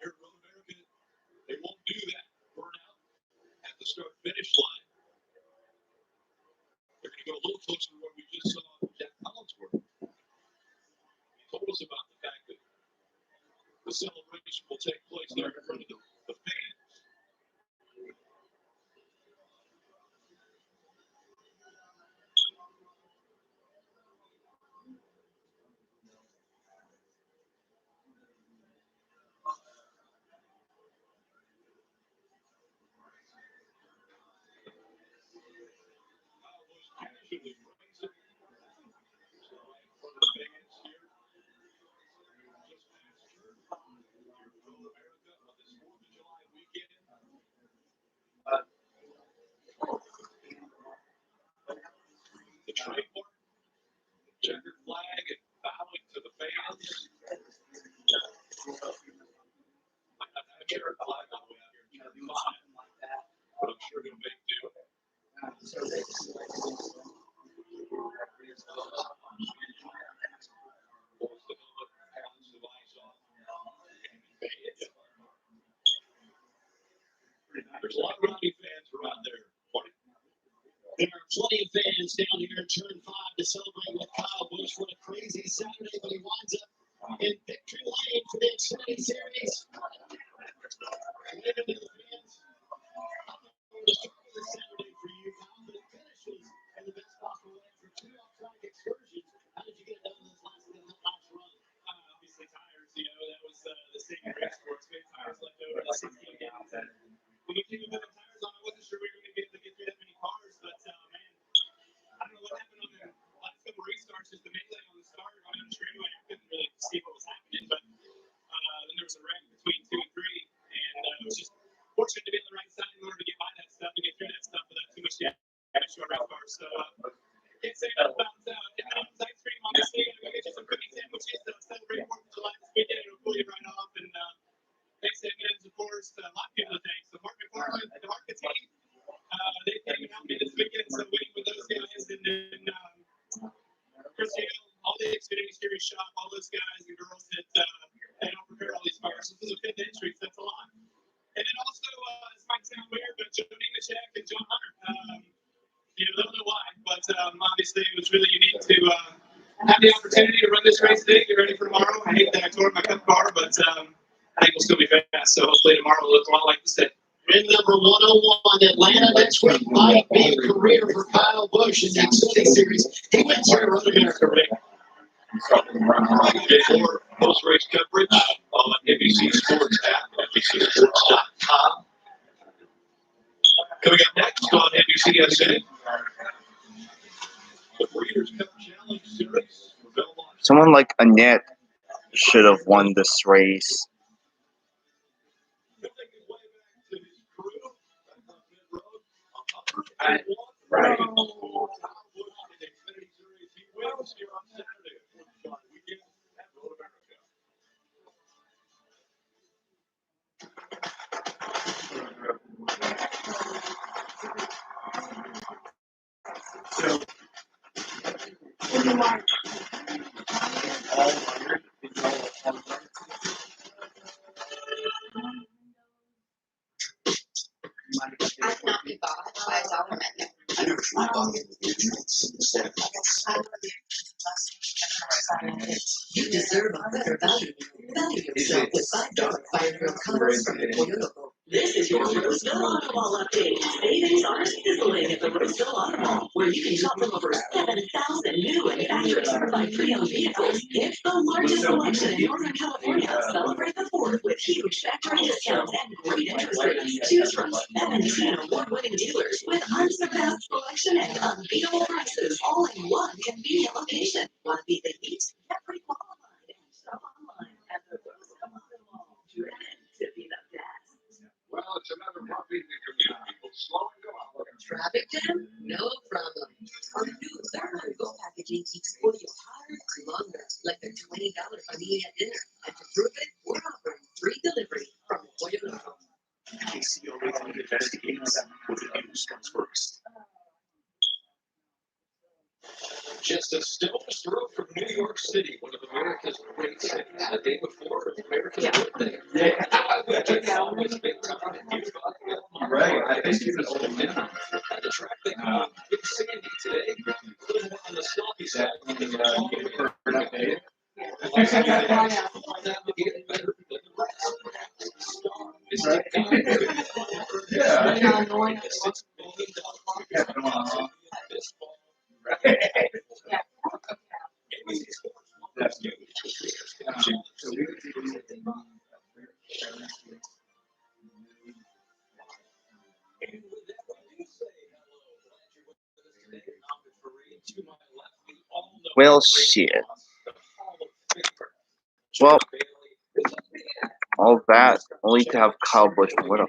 Here at Road America, they won't do that burnout at the start-finish line. They're going to go a little closer to where we just saw Jack Collinsworth. He told us about the fact that the celebration will take place there in front of the fans. Casually brings it in front of the fans here. Just past here at Road America on this 4th of July weekend. The trademark, the checkered flag, and bowing to the fans. Might not have a checkered flag all the way out here in turn 5, but I'm sure he'll make do. Pulls the helmet, pounds the device off. There's a lot of Rowdy fans who are out there. There are plenty of fans down here in turn 5 to celebrate with Kyle Busch. What a crazy Saturday when he winds up in victory lane for the Xfinity Series. Later to the fans, the start of the Saturday for you, Kyle, but it finishes in the best possible way for 2 off-track excursions. How did you get it done in this last run? Obviously tires, you know, that was the same race for us. We had tires left over the 16 gallons. When we came in with the tires on, I wasn't sure we were going to be able to get through that many cars, but man, I don't know what happened on the last couple restarts. Just the melee on the start on the straightaway, I couldn't really see what was happening, but then there was a wreck between 2 and 3, and it was just fortunate to be on the right side in order to get by that stuff and get through that stuff without too much short race cars. So can't say enough about ice cream. Obviously, I'm gonna get you some cookie sandwiches to celebrate 4th of July this weekend. It'll pull you right off, and thanks to M&M's, of course, a lot of people to thank. So Mark McFarland and the marketing, they came and helped me this weekend, so waiting with those guys, and then Christian, all the Xfinity Series shop, all those guys and girls that they help prepare all these cars. This is a 5th entry, so that's a lot. And then also, this might sound weird, but Joe Nemechek and John Hunter, you know, don't know why, but obviously it was really unique to have the opportunity to run this race today, get ready for tomorrow. I hate that I tore my cup car, but I think we'll still be fast, so hopefully tomorrow will look a lot like this day. Win number 101, Atlanta next week might be a career for Kyle Busch in the Xfinity Series. He wins here at Road America, Rick. For post-race coverage on NBC Sports app, NBCSports.com. Coming up next on NBCSN, the Breeders' Cup Challenge Series. Someone like Annette should have won this race. Right. I cannot be bought by a dollar menu. I never tried buying individuals instead of You deserve a better value. Value yourself with $5 fire drill combos from Toyota. This is your Roseville Auto Mall update. Savings are sizzling at the Roseville Auto Mall, where you can shop from over 7,000 new and factory-certified pre-owned vehicles. It's the largest selection in Northern California. Celebrate the 4th with huge factory discounts and great interest rates. Choose from 17 award-winning dealers with unsurpassed selection and unbeatable prices, all in one convenient location. Want to beat the heat? Get pre-qualified and shop online at the Roseville Auto Mall. Driven to be the best. Well, it's another puppy that can get people slow and go out. Traffic jam? No problem. Our new Thermo Go packaging keeps for your heart longer, like the $20 familia dinner. And to prove it, we're offering free delivery from Toyota. KCO Rating investigates what the news comes first. Just a stone's throw from New York City, one of America's great cities, the day before America's birthday. Right, I think he was old now. The track they call Big Sandy today, a little more on the sloppy side. Well, shit. Well, all that only to have Kyle Busch win him.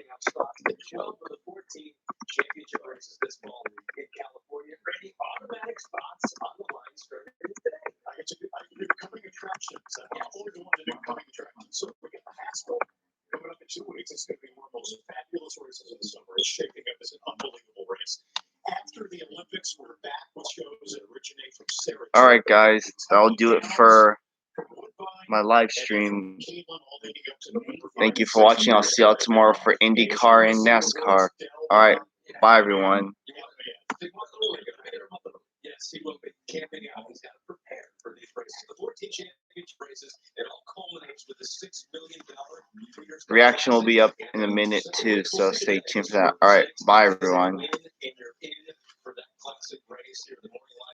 Championship races this fall in California. Ready automatic spots on the line starting today. I get to do coming attractions. I'm only the one to do coming attractions. So we get the Haskell coming up in 2 weeks. It's going to be one of the most fabulous races of the summer. It's shaping up as an unbelievable race. After the Olympics, we're back with shows that originate from Syracuse. All right, guys, that'll do it for my live stream. Thank you for watching. I'll see y'all tomorrow for IndyCar and NASCAR. All right, bye everyone. Yes, he will be camping out. He's got to prepare for these races. The 14 championship races, it all culminates with the $6 million. Reaction will be up in a minute too, so stay tuned for that. All right, bye everyone. For that classic race here.